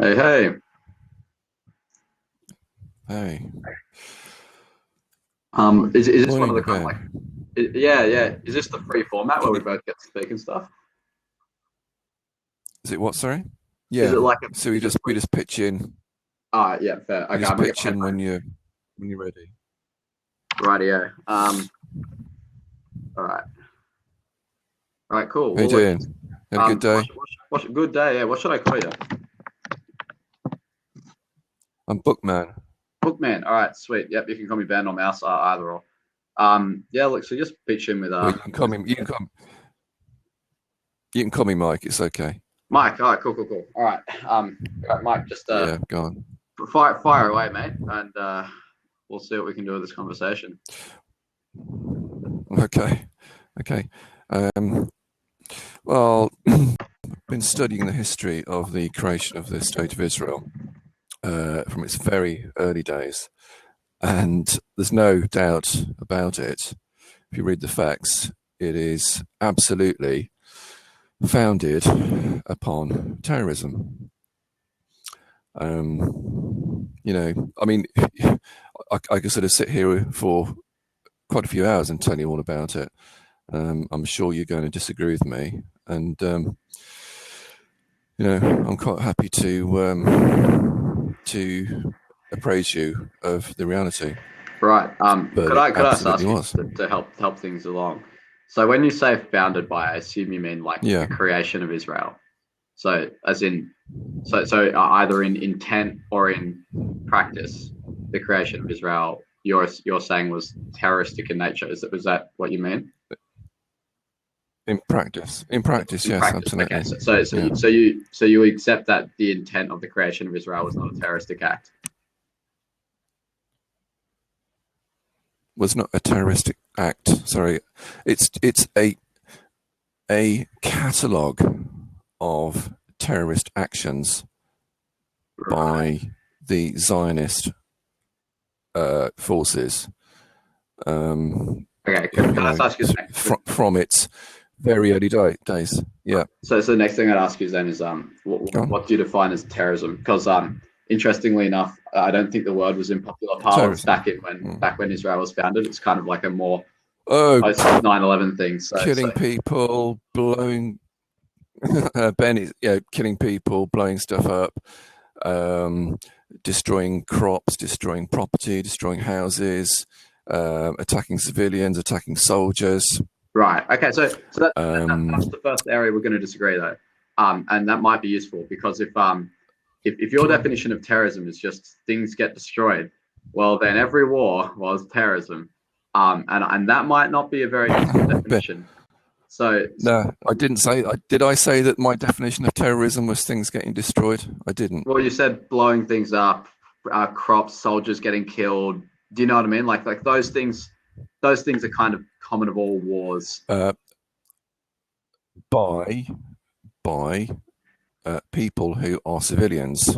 Hey, hey. Hey, Is this one of the morning, kind of like, Ben. yeah, yeah. Is this the free format where Can we you, both get to speak and stuff? is it what, sorry? Is Yeah. it like a, So we is it just we free? just pitch in. Yeah, fair. We Okay, just I'm gonna get pitch my in headphones. when you're ready. Rightio. All right, all right, cool. How you Well, look, doing? Had a good day? good day. Yeah, what should I call you? I'm Bookman. Bookman. All right, sweet. Yep, you can call me Ben or Mouse, either or. Yeah, look, so just pitch in with Well, you can call me. You can call me Mike. It's okay. Mike. All right, cool, cool, cool. All right, Mike, just Yeah, go on. fire away, mate, and we'll see what we can do with this conversation. Okay, okay. Well, I've been studying the history of the creation of the State of Israel from its very early days, and there's no doubt about it. If you read the facts, it is absolutely founded upon terrorism. I mean, I could sort of sit here for quite a few hours and tell you all about it. I'm sure you're going to disagree with me, and I'm quite happy to appraise you of the reality. Right. But Could it I just absolutely ask you was. to help things along? So when you say founded by, I assume you mean like the Yeah. creation of Israel. So as in, either in intent or in practice, the creation of Israel, you're saying was terroristic in nature. Was that what you mean? In practice, In yes, practice. Okay. absolutely. Yeah, So you accept that the intent of the creation of Israel was not a terroristic act. was not a terroristic act. Sorry, it's a catalogue of terrorist actions Right. by the Zionist forces. Okay. Can I just ask you the From its very early days. Yeah. So the next thing I'd ask you then is Go what on. do you define as terrorism? Because interestingly enough, I don't think the word was in popular parlance Terrorism. Mm. back when Israel was founded. It's kind of like a more Oh, post 9/11 thing. So killing people, blowing killing people, blowing stuff up, um, destroying crops, destroying property, destroying houses, attacking civilians, attacking soldiers. right, okay, that's Um, the first area we're going to disagree though, and that might be useful because if your definition of terrorism is just things get destroyed, well then every war was terrorism, and that might not be a very useful but definition. So no, I didn't say. Did I say that my definition of terrorism was things getting destroyed? I didn't. well, you said blowing things up, crops, soldiers getting killed. Do you know what I mean? Like those things. Those things are kind of common of all wars. Uh, by by people who are civilians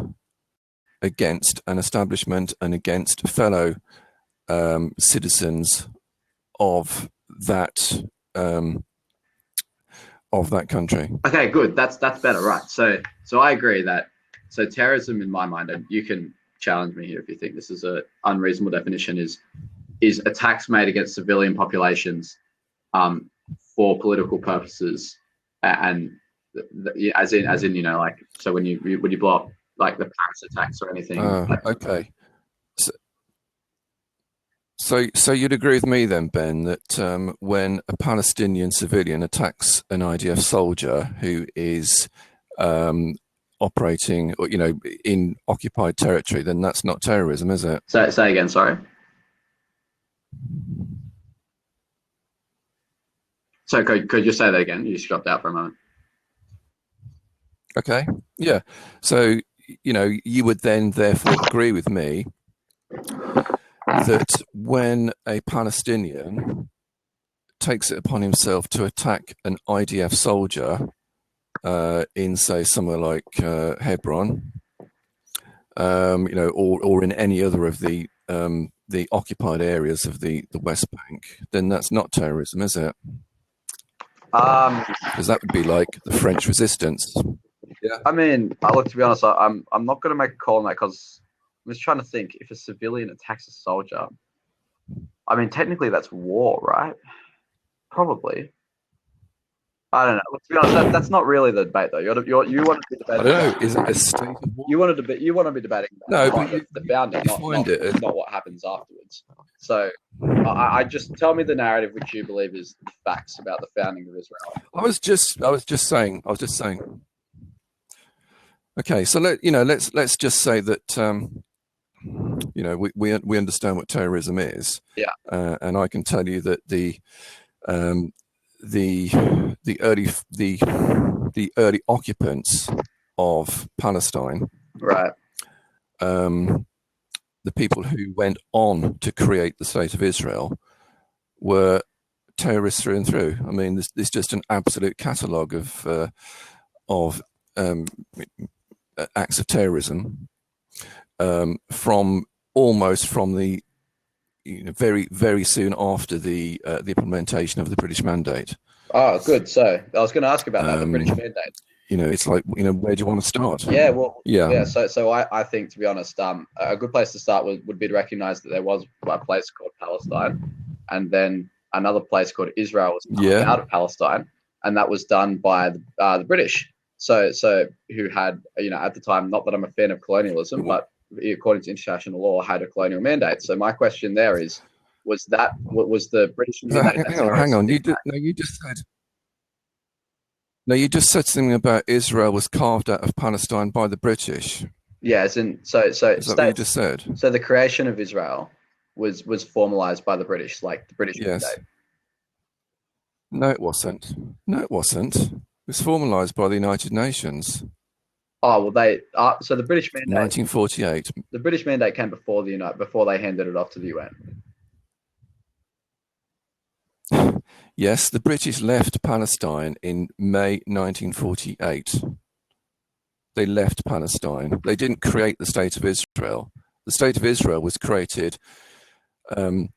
against an establishment and against fellow citizens of that um, of that country. Okay, good. That's better, right? So I agree that terrorism in my mind, and you can challenge me here if you think this is a unreasonable definition, is attacks made against civilian populations um, for political purposes, and as in like so when you blow up like the Paris attacks or anything. Okay. So, so you'd agree with me then, Ben, that when a Palestinian civilian attacks an IDF soldier who is operating, in occupied territory, then that's not terrorism, is it? So say again, sorry. So could you say that again? You just dropped out for a moment. Okay. Yeah. So, you would then therefore agree with me that when a Palestinian takes it upon himself to attack an IDF soldier in, say, somewhere like Hebron, or in any other of the occupied areas of the West Bank, then that's not terrorism, is it? Um, Because that would be like the French resistance. I mean, look, to be honest, I'm not going to make a call on that because I'm just trying to think. If a civilian attacks a soldier, I mean, technically that's war, right? Probably. I don't know. Look, to be honest, that's not really the debate, though. You want to be I debating don't know. about Is it a state of war? you want to be debating No, about but you, the founding, you find it. not what happens afterwards. So, I just tell me the narrative which you believe is the facts about the founding of Israel. I was just saying. Okay, so let's just say that we understand what terrorism is. Yeah. And I can tell you that um, the early occupants of Palestine, Right. the people who went on to create the state of Israel, were terrorists through and through. I mean, there's just an absolute catalogue of acts of terrorism from the very, very soon after the implementation of the British Mandate. Oh, good. So I was going to ask about that, the British Mandate. It's like, where do you want to start? Yeah, well, yeah. So I think, to be honest, a good place to start would be to recognize that there was a place called Palestine, and then another place called Israel was carved out of Palestine, and that was done by the British. So who had, at the time, not that I'm a fan of colonialism, but according to international law, had a colonial mandate. So my question there is, was the British mandate? Hang on. You just said something about Israel was carved out of Palestine by the British. Yeah, so is that what you just said? So the creation of Israel was formalized by the British, like the British mandate. No, it wasn't. It was formalized by the United Nations. Oh, well, so the British mandate, 1948. The British mandate came before before they handed it off to the UN. Yes, the British left Palestine in May 1948. They left Palestine. They didn't create the State of Israel. The State of Israel was created May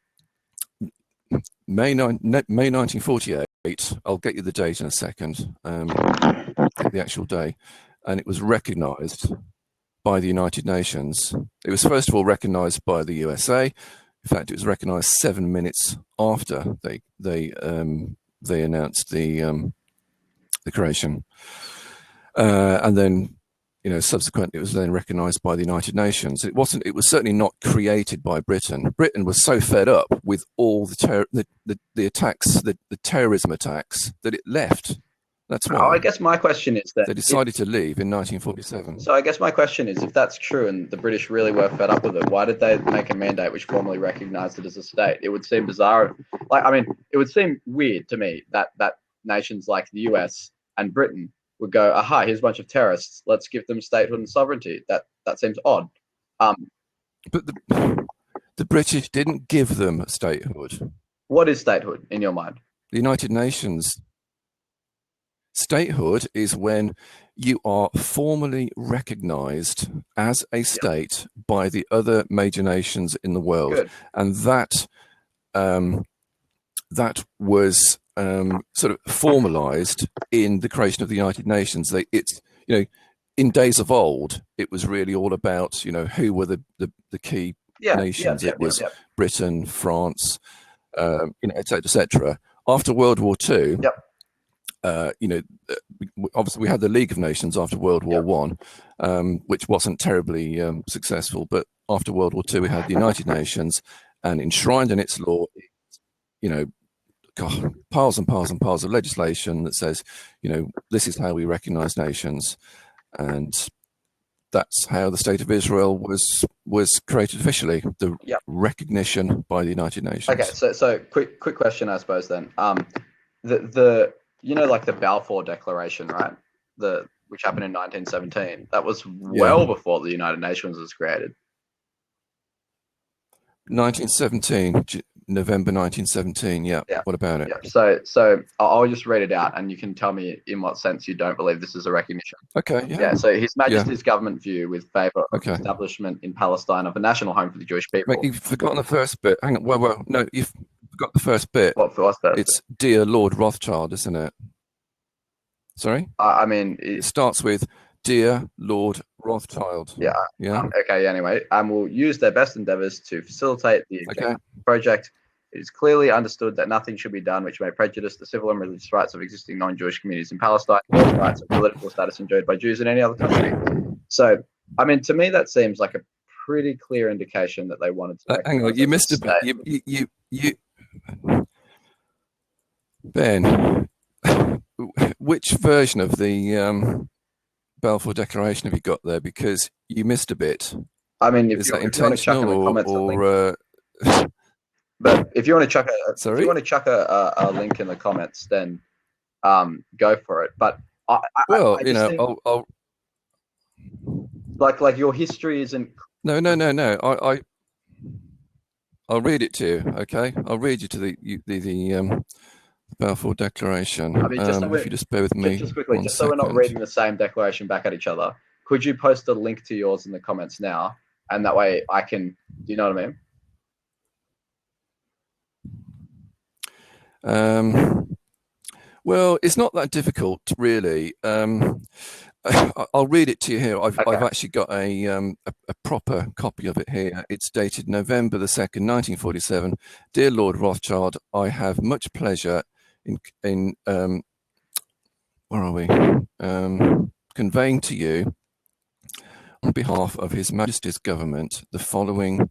1948. I'll get you the date in a second, the actual day. And it was recognized by the United Nations. It was first of all recognized by the USA. In fact, it was recognized 7 minutes after they announced the creation, and then subsequently it was then recognized by the United Nations. It was certainly not created by Britain. Britain was so fed up with all the attacks, the terrorism attacks, that it left. That's why. I guess my question is that they decided to leave in 1947. So I guess my question is, if that's true and the British really were fed up with it, why did they make a mandate which formally recognized it as a state? It would seem bizarre. It would seem weird to me that nations like the US and Britain would go, aha, here's a bunch of terrorists, let's give them statehood and sovereignty. That seems odd. But the British didn't give them statehood. What is statehood in your mind? The United Nations. Statehood is when you are formally recognized as a state by the other major nations in the world. Good. And that was sort of formalized in the creation of the United Nations. In days of old, it was really all about, who were the key nations. It was Britain, France, et cetera, et cetera. After World War II, obviously we had the League of Nations after World War One, which wasn't terribly successful. But after World War II, we had the United Nations, and enshrined in its law, piles and piles and piles of legislation that says, this is how we recognize nations, and that's how the State of Israel was created officially. The recognition by the United Nations. Okay, so quick question, I suppose then. Like the Balfour Declaration, right? Which happened in 1917. That was well before the United Nations was created. 1917, November 1917. Yeah. What about it? Yeah. So I'll just read it out, and you can tell me in what sense you don't believe this is a recognition. Okay. Yeah. So His Majesty's government view with favour of establishment in Palestine of a national home for the Jewish people. Mate, you've forgotten the first bit. Hang on. Well, no, you've got the first bit. What's that? It's Dear Lord Rothschild, isn't it? Sorry? I mean, It starts with Dear Lord Rothschild. yeah. Yeah. Okay. Anyway, and will use their best endeavours to facilitate the Okay. project. It is clearly understood that nothing should be done which may prejudice the civil and religious rights of existing non-Jewish communities in Palestine, or the rights of political status enjoyed by Jews in any other country. So, I mean, to me, that seems like a pretty clear indication that they wanted to Hang on, you missed a bit. You, Ben, which version of the Balfour Declaration have you got there? Because you missed a bit. I mean, Is that intentional or but if you want to chuck sorry? if you want to chuck a link in the comments, then go for it. But I you know, think, I'll like your history isn't. No. I'll read it to you. Okay, I'll read you to the Balfour Declaration. I mean, if you just bear with me, just quickly, just so second. we're not reading the same declaration back at each other. Could you post a link to yours in the comments now, and that way I can. Do you know what I mean? Well, it's not that difficult, really. I'll read it to you here. I've actually got a proper copy of it here. It's dated November the 2nd, 1947. Dear Lord Rothschild, I have much pleasure in where are we? Conveying to you, on behalf of His Majesty's government, the following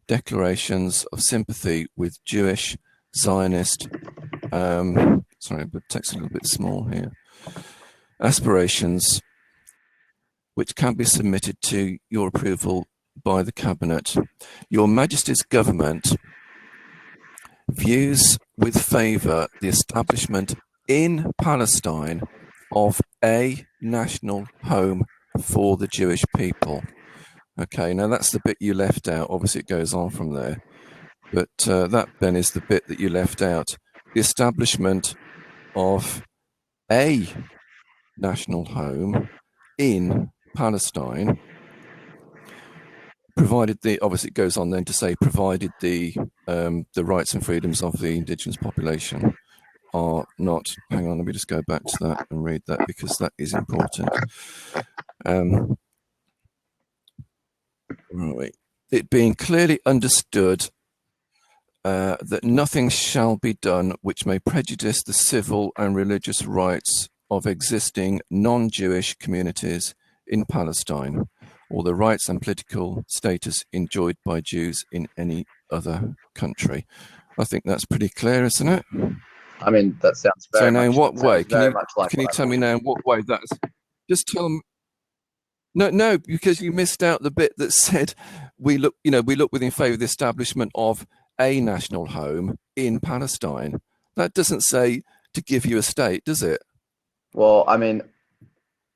declarations of sympathy with Jewish, Zionist, sorry, the text a little bit small here, aspirations, which can be submitted to your approval by the Cabinet. Your Majesty's government views with favour the establishment in Palestine of a national home for the Jewish people. Okay, now that's the bit you left out. Obviously, it goes on from there. But that then is the bit that you left out. The establishment of a national home in Palestine, provided the, obviously it goes on then to say, provided the rights and freedoms of the indigenous population are not, hang on, let me just go back to that and read that because that is important. It being clearly understood that nothing shall be done which may prejudice the civil and religious rights of existing non-Jewish communities in Palestine, or the rights and political status enjoyed by Jews in any other country. I think that's pretty clear, isn't it? I mean, that sounds very. So now, in what way? Can you tell me now in what way that's? Just tell me. No, because you missed out the bit that said we look within favour of the establishment of a national home in Palestine. That doesn't say to give you a state, does it? Well, I mean,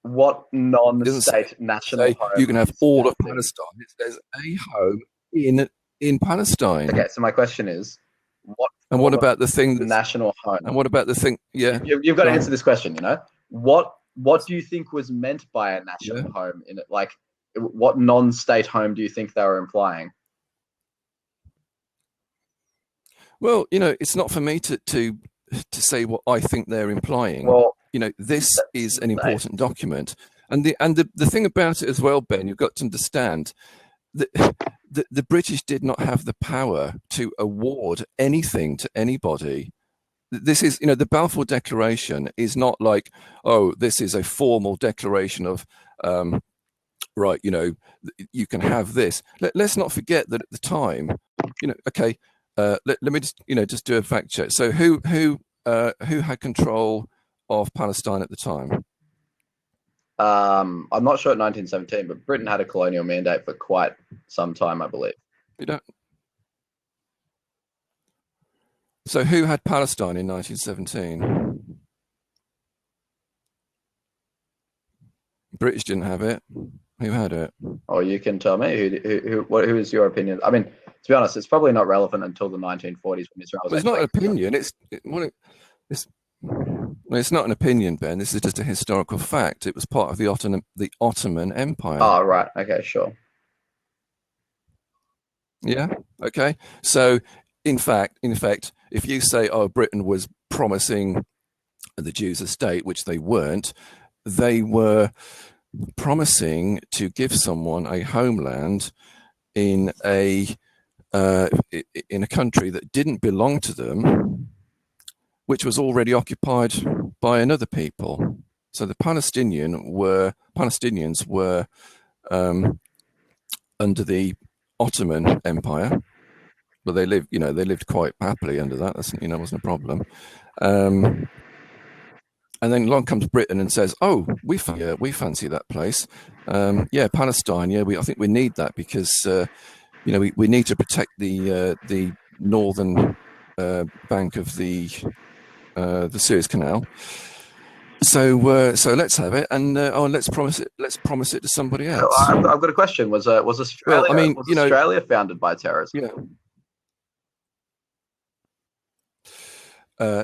what non-state national home? You can have all of Palestine. It says a home in Palestine. Okay, so my question is, what about the thing that's national home? And what about the thing? Yeah, you've got to answer this question. You know, what do you think was meant by a national home in it? Like, what non-state home do you think they were implying? Well, it's not for me to say what I think they're implying. Well, this is an important document, and the thing about it as well, Ben, you've got to understand that the British did not have the power to award anything to anybody. This is, the Balfour Declaration is not like, oh, this is a formal declaration of, right, you can have this. Let's not forget that at the time, okay, let me just do a fact check. So who had control of Palestine at the time? I'm not sure at 1917, but Britain had a colonial mandate for quite some time, I believe. You don't. So who had Palestine in 1917? British didn't have it. Who had it? Oh, you can tell me. Who is your opinion? I mean, to be honest, it's probably not relevant until the 1940s when Israel was. Well, it's not an opinion. It's not an opinion, Ben. This is just a historical fact. It was part of the Ottoman Empire. Oh, right. Okay, sure. Yeah. Okay. So, in fact, if you say, "Oh, Britain was promising the Jews a state, which they weren't, they were promising to give someone a homeland in a country that didn't belong to them, which was already occupied by another people. So the Palestinians were under the Ottoman Empire, but they lived quite happily under that. That's, wasn't a problem. And then along comes Britain and says, "Oh, we fancy that place. Palestine. Yeah, I think we need that because we need to protect the northern bank of the Suez Canal. So let's have it, and let's promise it. Let's promise it to somebody else." I've got a question. Was Australia Australia founded by terrorism? Yeah.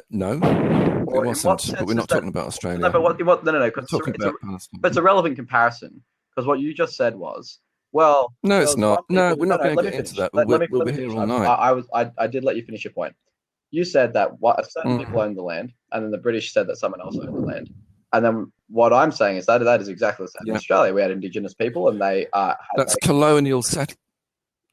No, it wasn't. But we're not talking about Australia. No, but no. It's a relevant comparison, because what you just said was, well, no, it's not. No, we're not going to get into that. We'll be here all night. I did let you finish your point. You said that certain people owned the land, and then the British said that someone else owned the land. And then what I'm saying is that is exactly the same. In Australia, we had Indigenous people, and they that's colonial settlement.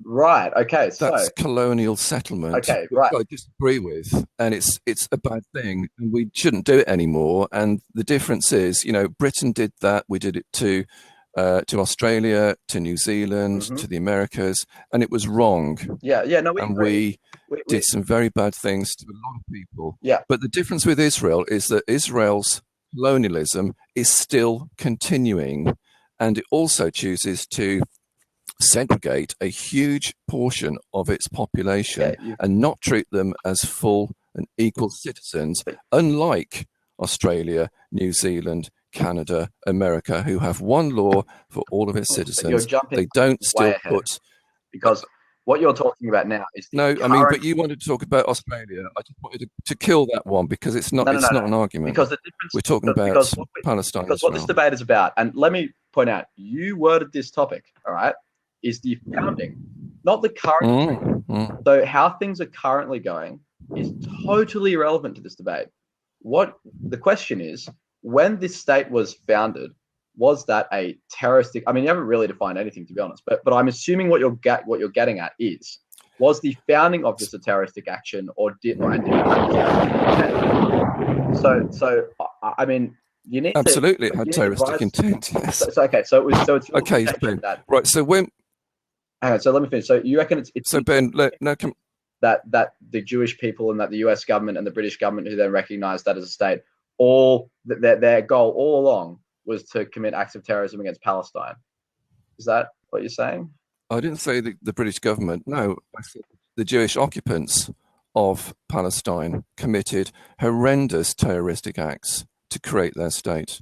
Right. Okay. That's colonial settlement. Okay. Right. I disagree with, and it's a bad thing, and we shouldn't do it anymore. And the difference is, Britain did that. We did it to Australia, to New Zealand, to the Americas, and it was wrong. Yeah. No. We did some very bad things to a lot of people. Yeah. But the difference with Israel is that Israel's colonialism is still continuing, and it also chooses to segregate a huge portion of its population and not treat them as full and equal citizens, unlike Australia, New Zealand, Canada, America, who have one law for all of its citizens. They don't still put... Because what you're talking about now is... but you wanted to talk about Australia. I just wanted to kill that one because it's not an argument. Because the difference... We're talking about Palestine. Because what this debate is about, and let me point out, you worded this topic, all right, is the founding, not the current. So how things are currently going is totally irrelevant to this debate. What the question is, when this state was founded, was that a terroristic? I mean, you haven't really defined anything, to be honest. But I'm assuming what you're getting at is, was the founding of this a terroristic action, or did? So I mean, you need absolutely it had terroristic intent. Yes. So it's okay. Right. So when. Hang on, so let me finish. So you reckon it's so Ben? That the Jewish people and that the US government and the British government, who then recognized that as a state, all their goal all along was to commit acts of terrorism against Palestine. Is that what you're saying? I didn't say the British government. No, I said the Jewish occupants of Palestine committed horrendous terroristic acts to create their state.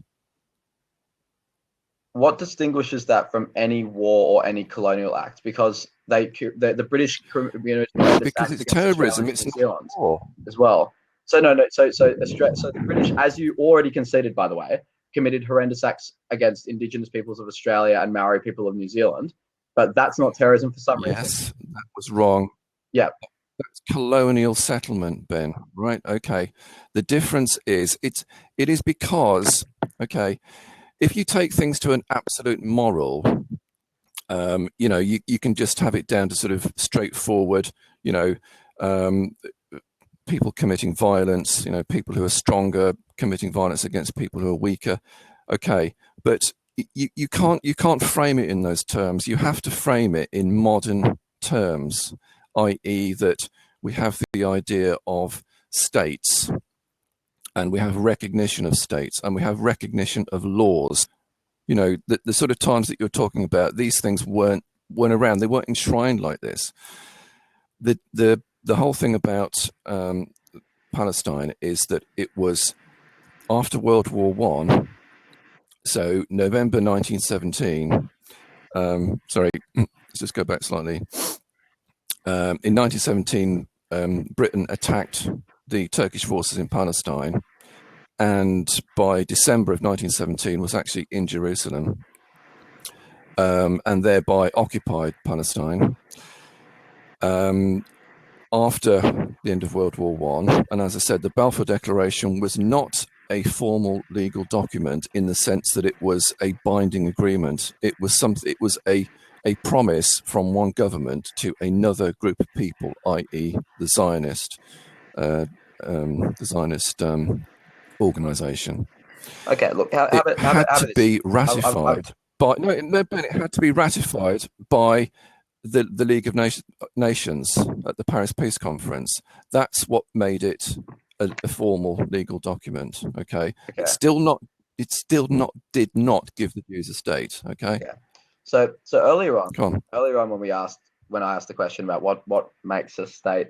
What distinguishes that from any war or any colonial act? Because the British community, because it's terrorism, it's not war as well. So no. So the British, as you already conceded, by the way, committed horrendous acts against Indigenous peoples of Australia and Maori people of New Zealand. But that's not terrorism for some reason. Yes, that was wrong. Yeah. That's colonial settlement, Ben. Right? Okay. The difference is it is because, okay, if you take things to an absolute moral, you can just have it down to sort of straightforward, people committing violence, people who are stronger committing violence against people who are weaker. Okay, but you can't frame it in those terms. You have to frame it in modern terms, i.e. that we have the idea of states, and we have recognition of states, and we have recognition of laws. The sort of times that you're talking about, these things weren't around. They weren't enshrined like this. The whole thing about Palestine is that it was after World War I. So November 1917. Let's just go back slightly. In 1917, Britain attacked the Turkish forces in Palestine, and by December of 1917 was actually in Jerusalem, and thereby occupied Palestine. After the end of World War I, and as I said, the Balfour Declaration was not a formal legal document in the sense that it was a binding agreement. It was a promise from one government to another group of people, i.e., the Zionist organization. Okay, look, how It about had to this? be ratified by Ben. It had to be ratified by the League of Nations at the Paris Peace Conference. That's what made it a formal legal document. Okay, It still did not give the Jews a state. Okay. So earlier on when I asked the question about what makes a state,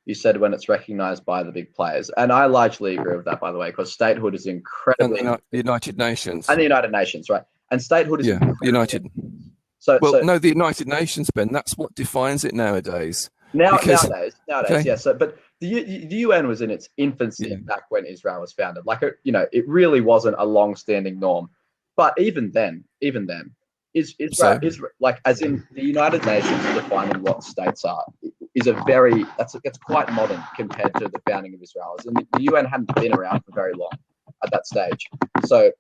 you said when it's recognized by the big players, and I largely agree with that, by the way, because statehood is incredibly and the United Nations and the United Nations, right? And statehood is United. So no, the United Nations, Ben. That's what defines it nowadays. Nowadays, okay. yes. So, but the UN was in its infancy back when Israel was founded. Like, it really wasn't a long-standing norm. But even then, Israel, like, as in the United Nations defining what states are, is it's quite modern compared to the founding of Israel. As in the UN hadn't been around for very long at that stage. So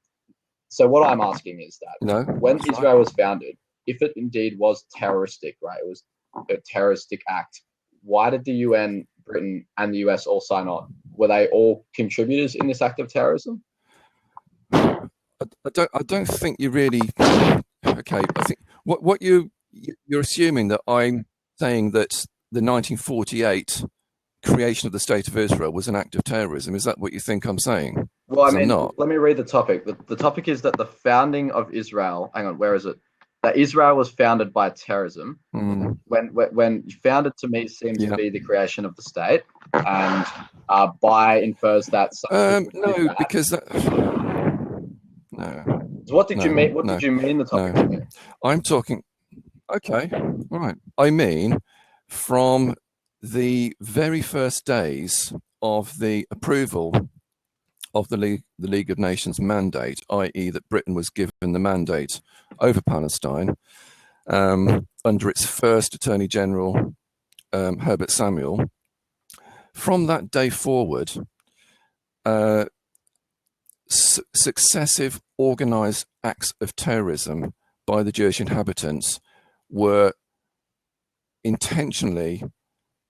what I'm asking is that when Israel was founded, if it indeed was terroristic, right? It was a terroristic act. Why did the UN, Britain, and the US all sign on? Were they all contributors in this act of terrorism? I don't think you really. Okay, I think what you're assuming that I'm saying that the 1948 creation of the State of Israel was an act of terrorism. Is that what you think I'm saying? Well, I mean, let me read the topic. The topic is that the founding of Israel. Hang on, where is it? That Israel was founded by terrorism. When founded, to me, seems to be the creation of the state, and by infers that. No, because no. What did you mean? What did you mean the topic? I'm talking. Okay, all right. I mean, from the very first days of the approval of the League of Nations mandate, i.e. that Britain was given the mandate over Palestine under its first Attorney General, Herbert Samuel. From that day forward, successive organized acts of terrorism by the Jewish inhabitants were intentionally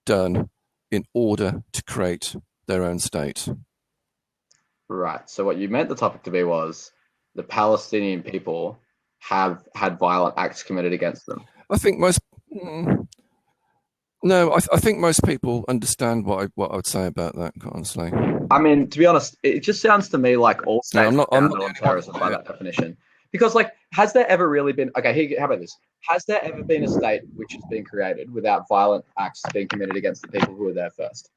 done in order to create their own state. Right. So what you meant the topic to be was the Palestinian people have had violent acts committed against them. I think most. No, I think most people understand what I would say about that, honestly. I mean, to be honest, it just sounds to me like all states I'm not on terrorism by that definition. Because, like, has there ever really been? Okay, how about this? Has there ever been a state which has been created without violent acts being committed against the people who were there first?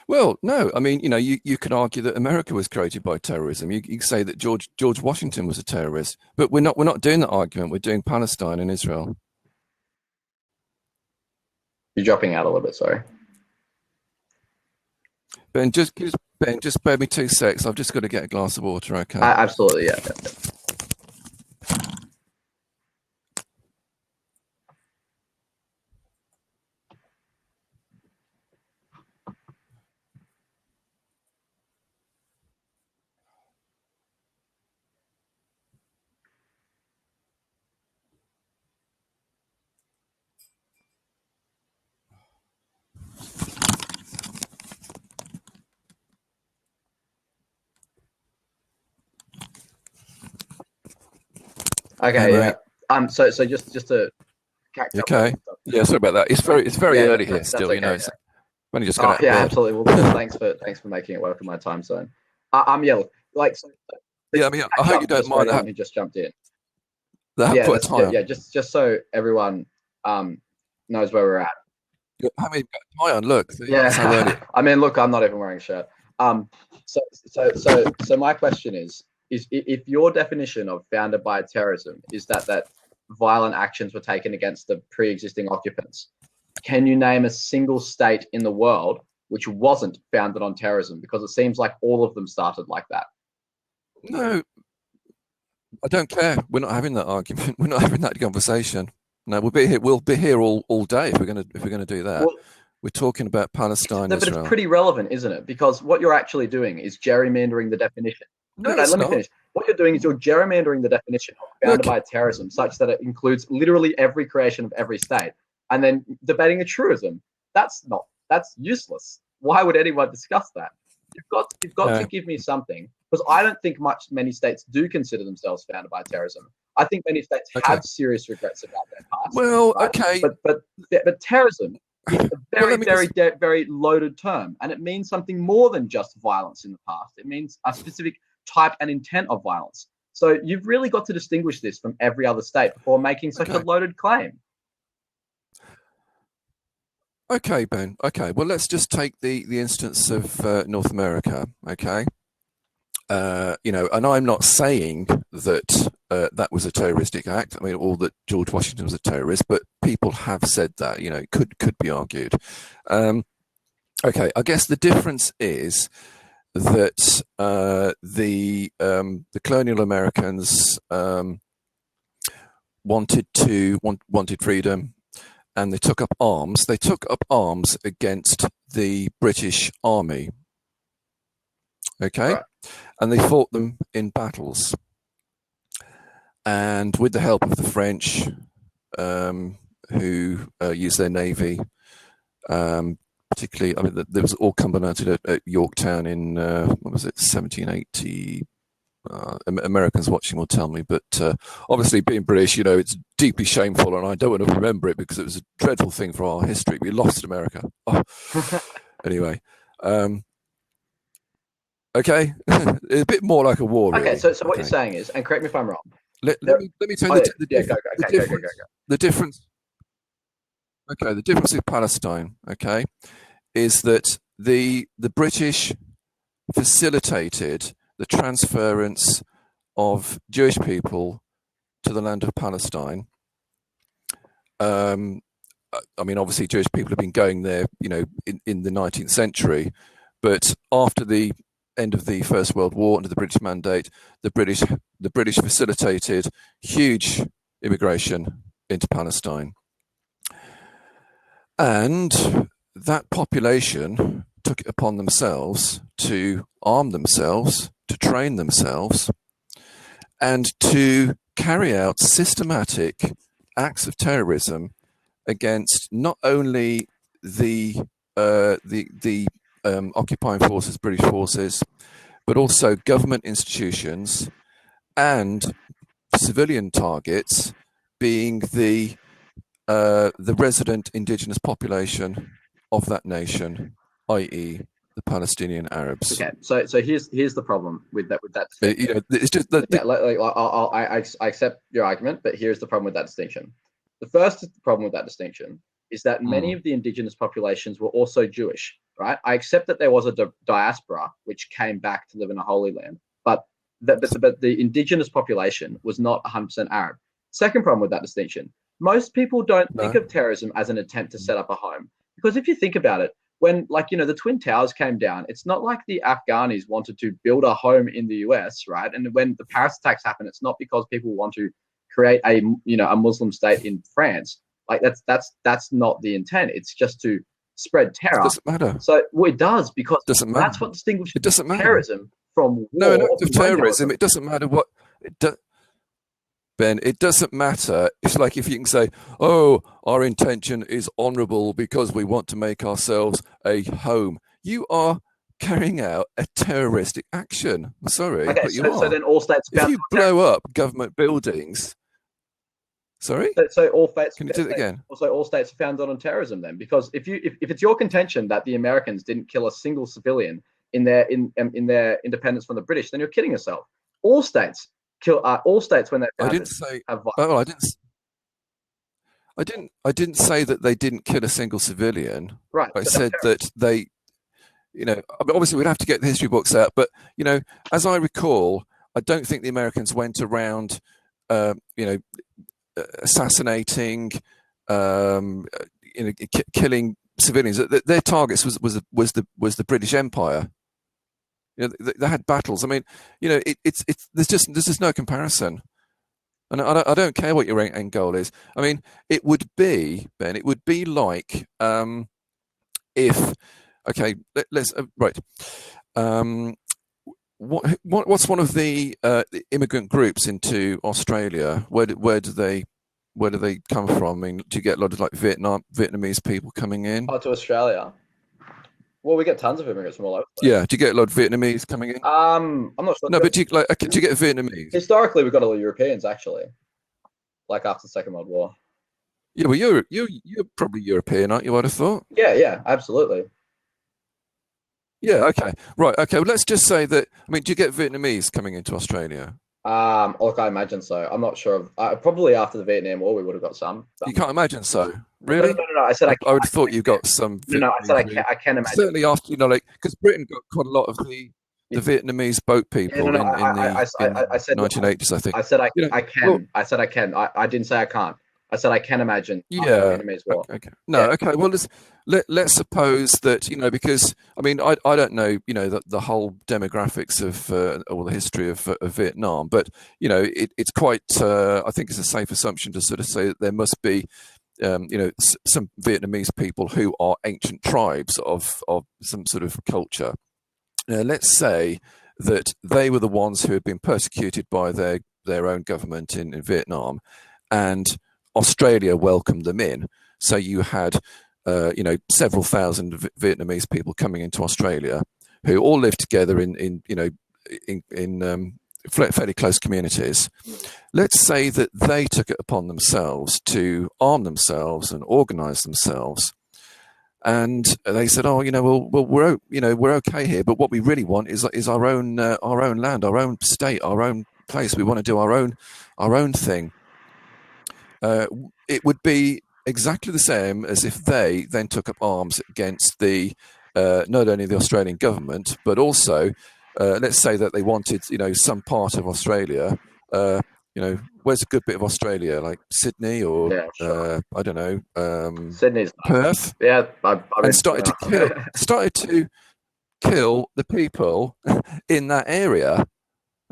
Well, no. I mean, you could argue that America was created by terrorism. You could say that George Washington was a terrorist, but we're not doing that argument. We're doing Palestine and Israel. You're dropping out a little bit. Sorry. Ben, just bear me 2 secs. I've just got to get a glass of water. Okay. Absolutely, yeah. Okay, yeah. So just to catch up. Okay. Yeah, sorry about that. It's very early here still. Okay, It's only just got out of bed. Absolutely. Well, thanks for making it work in my time zone. I mean, I hope you don't mind that. Who just jumped in. Just so everyone knows where we're at. I mean, tie on. Look. Yeah. I mean, look, I'm not even wearing a shirt. So my question is if your definition of founded by terrorism is that violent actions were taken against the pre-existing occupants, can you name a single state in the world which wasn't founded on terrorism? Because it seems like all of them started like that. No, I don't care. We're not having that argument. We're not having that conversation. No, we'll be here all day if we're gonna do that. Well, We're talking about Palestine, No, but it's Israel. pretty relevant, isn't it? Because what you're actually doing is gerrymandering the definition. No, No, it's let me not. finish. What you're doing is you're gerrymandering the definition of bounded Look, by terrorism such that it includes literally every creation of every state, and then debating a truism. That's useless. Why would anyone discuss that? You've got to give me something, because I don't think many states do consider themselves founded by terrorism. I think many states okay. have serious regrets about their past. Well, right? okay. But terrorism is a Well, very loaded term, and it means something more than just violence in the past. It means a specific type and intent of violence. So you've really got to distinguish this from every other state before making such a loaded claim. Okay, Ben. Okay, well, let's just take the instance of North America. Okay, and I'm not saying that that was a terroristic act. I mean, or that George Washington was a terrorist, but people have said that. It could be argued. Okay, I guess the difference is that the colonial Americans wanted freedom, and they took up arms. They took up arms against the British Army. Okay, right. And they fought them in battles, and with the help of the French, who used their navy. Particularly, I mean, there was all culminated at Yorktown in what was it, 1780. Americans watching will tell me, but obviously, being British, it's deeply shameful, and I don't want to remember it because it was a dreadful thing for our history. We lost America. Oh. Anyway, okay, it's a bit more like a war. Okay, really. so what you're saying is, and correct me if I'm wrong. Let me tell you the difference. Okay, the difference with Palestine, okay, is that the British facilitated the transference of Jewish people to the land of Palestine. I mean, obviously, Jewish people have been going there, in the 19th century, but after the end of the First World War, under the British mandate, the British facilitated huge immigration into Palestine. And that population took it upon themselves to arm themselves, to train themselves, and to carry out systematic acts of terrorism against not only the occupying forces, British forces, but also government institutions and civilian targets, being the resident indigenous population of that nation, i.e., the Palestinian Arabs. Okay, so here's the problem with that. It's just that. I accept your argument, but here's the problem with that distinction. The first problem with that distinction is that many of the indigenous populations were also Jewish, right? I accept that there was a diaspora which came back to live in a Holy Land, but the indigenous population was not 100% Arab. Second problem with that distinction: most people don't think of terrorism as an attempt to set up a home, because if you think about it, when the Twin Towers came down, it's not like the Afghanis wanted to build a home in the US, right? And when the Paris attacks happen, it's not because people want to create a Muslim state in France. Like that's not the intent. It's just to spread terror. It doesn't matter. So it does, because that's what distinguishes terrorism from war. No, not of terrorism. It doesn't matter what. Ben, it doesn't matter. It's like if you can say, oh, our intention is honourable because we want to make ourselves a home. You are carrying out a terroristic action. I'm sorry, but you are. So then all states... If you blow up government buildings... Sorry? So all states... Can you do it again? Also, all states are founded on terrorism then, because if it's your contention that the Americans didn't kill a single civilian in their independence from the British, then you're kidding yourself. All states kill all states when they're founded. I didn't say. Well, I didn't say that they didn't kill a single civilian. Right. I said that they, obviously we'd have to get the history books out, but as I recall, I don't think the Americans went around, assassinating, killing civilians. Their targets was the British Empire. They had battles. I mean, there's just no comparison, and I don't care what your end goal is. I mean, it would be, Ben. It would be like if okay, let's right. What's one of the immigrant groups into Australia? Where do they come from? I mean, do you get a lot of like Vietnamese people coming in? Oh, to Australia. Well, we get tons of immigrants from all over the place. Yeah, do you get a lot of Vietnamese coming in? I'm not sure. No, but do you like do you get Vietnamese? Historically, we've got a lot of Europeans actually, like after the Second World War. Yeah, well, you're probably European, aren't you? I'd have thought. Yeah, yeah, absolutely. Yeah. Okay. Right. Okay. Well, let's just say that. I mean, do you get Vietnamese coming into Australia? Look, I imagine so. I'm not sure. Probably after the Vietnam War, we would have got some. You can't imagine so. No, no, Really? no, no. I said I would have thought you got some no, no. I said Vietnamese. I can imagine. Certainly after, like, because Britain got quite a lot of the Vietnamese boat Yeah, people no, no. in the I said 1980s, I think. I said You know, I can. well, I said I can. I didn't say I can't. I said I can imagine after the yeah. Vietnamese War. Okay. No. Yeah. Okay. Well, let's suppose that, because I mean I don't know, the whole demographics of or the history of Vietnam, but it's quite I think it's a safe assumption to sort of say that there must be some Vietnamese people who are ancient tribes of some sort of culture. Now, let's say that they were the ones who had been persecuted by their own government in Vietnam, and Australia welcomed them in. So you had, several thousand Vietnamese people coming into Australia, who all lived together in fairly close communities. Let's say that they took it upon themselves to arm themselves and organise themselves, and they said, "Oh, we're okay here, but what we really want is our own land, our own state, our own place. We want to do our own thing." It would be exactly the same as if they then took up arms against not only the Australian government, but also, let's say that they wanted, some part of Australia. Where's a good bit of Australia, like Sydney or Yeah, sure. I don't know, Sydney's Perth, yeah. and started to kill the people in that area.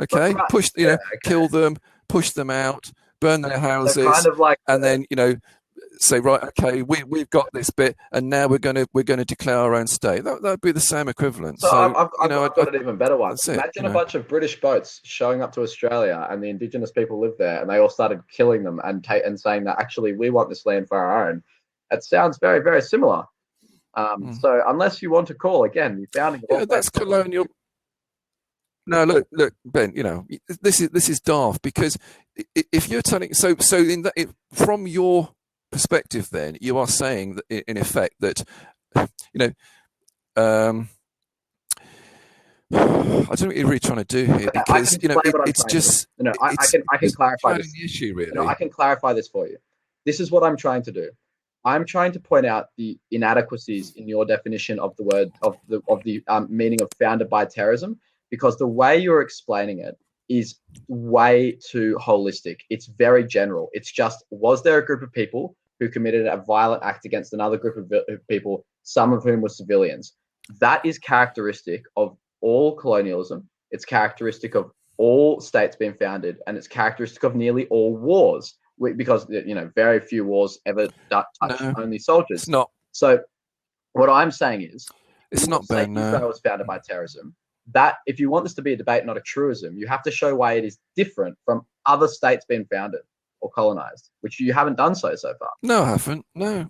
Okay, Yeah, kill them, push them out, burn their so houses, kind of like and then say, right, okay, we've got this bit, and now we're going to declare our own state. That'd be the same equivalent. so So I've got an even better one. that's it. Imagine a bunch of British boats showing up to Australia, and the Indigenous people live there, and they all started killing them and saying that actually we want this land for our own. It sounds very, very similar. So unless you want to call again, the founding. Yeah, that's colonial. No, look, Ben. This is daft, because if you're telling from your perspective, then you are saying that in effect that I don't know what you're really trying to do here, because it's just I can clarify this. The issue, really. I can clarify this for you. This is what I'm trying to do. I'm trying to point out the inadequacies in your definition of the word of the meaning of founded by terrorism, because the way you're explaining it is way too holistic. It's very general. It's just, was there a group of people who committed a violent act against another group of people, some of whom were civilians? That is characteristic of all colonialism. It's characteristic of all states being founded, and it's characteristic of nearly all wars, because very few wars ever touch only soldiers. It's not. So what I'm saying is, it's not bad. Israel was founded by terrorism. That if you want this to be a debate, not a truism, you have to show why it is different from other states being founded or colonized, which you haven't done so far. No, I haven't. No,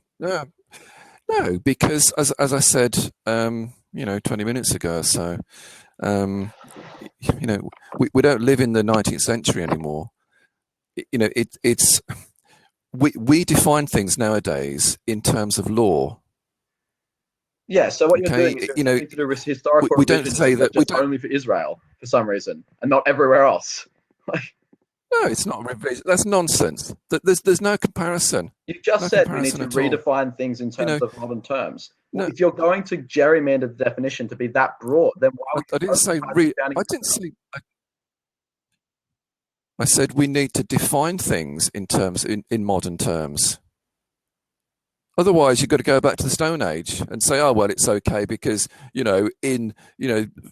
because as I said, 20 minutes ago or so, we don't live in the 19th century anymore. It's we define things nowadays in terms of law. Yeah, so what you're doing is to do historical. We don't say that just only for Israel for some reason, and not everywhere else. No, it's not revision. That's nonsense. There's no comparison. You just said we need to redefine things in terms of modern terms. No, if you're going to gerrymander the definition to be that broad, then why would I didn't say I said we need to define things in modern terms. Otherwise, you've got to go back to the Stone Age and say, oh, well, it's okay because, in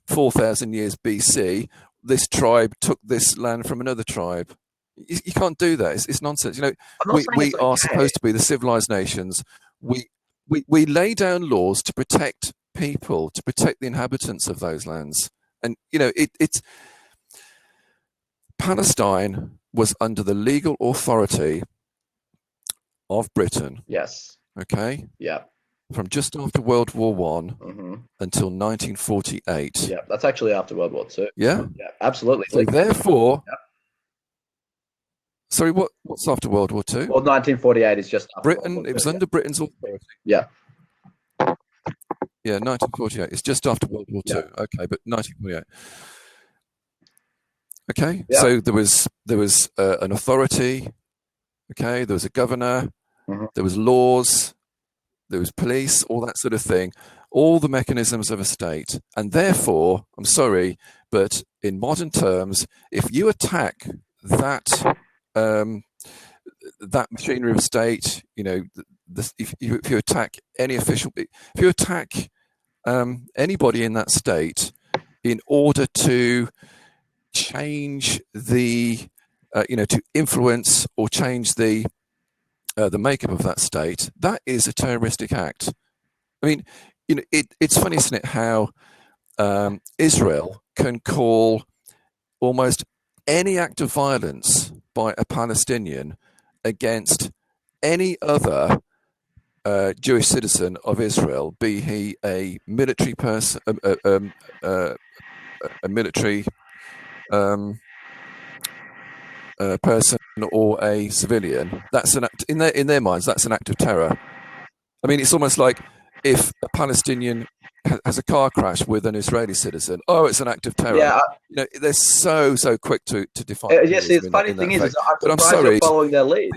4,000 years BC, this tribe took this land from another tribe. You can't do that. It's nonsense. We are supposed to be the civilized nations. We we lay down laws to protect people, to protect the inhabitants of those lands. And, you know, it's Palestine was under the legal authority of Britain. Yes. Okay. Yeah. From just after World War One until 1948. Yeah, that's actually after World War Two. Yeah. Yeah, absolutely. So therefore, yep. Sorry, what's after World War Two? Well, 1948 is just after Britain. World War It was II, under Britain's authority. Yeah. Yeah, 1948. It's just after World War II. Okay, but 1948. Okay, so there was an authority. Okay, there was a governor. There was laws. There was police. All that sort of thing. All the mechanisms of a state. And therefore, I'm sorry, but in modern terms, if you attack that that machinery of state, you know, if you attack any official, if you attack anybody in that state in order to change the, you know, to influence or change the makeup of that state, that is a terroristic act. I mean, you know, it's funny, isn't it, how Israel can call almost any act of violence by a Palestinian against any other Jewish citizen of Israel, be he a military person, a military person or a civilian. That's an act in their minds. That's an act of terror. I mean, it's almost like if a Palestinian has a car crash with an Israeli citizen, oh, it's an act of terror. Yeah, you know, they're so quick to define. Yes, the funny thing is I'm surprised you're following their lead,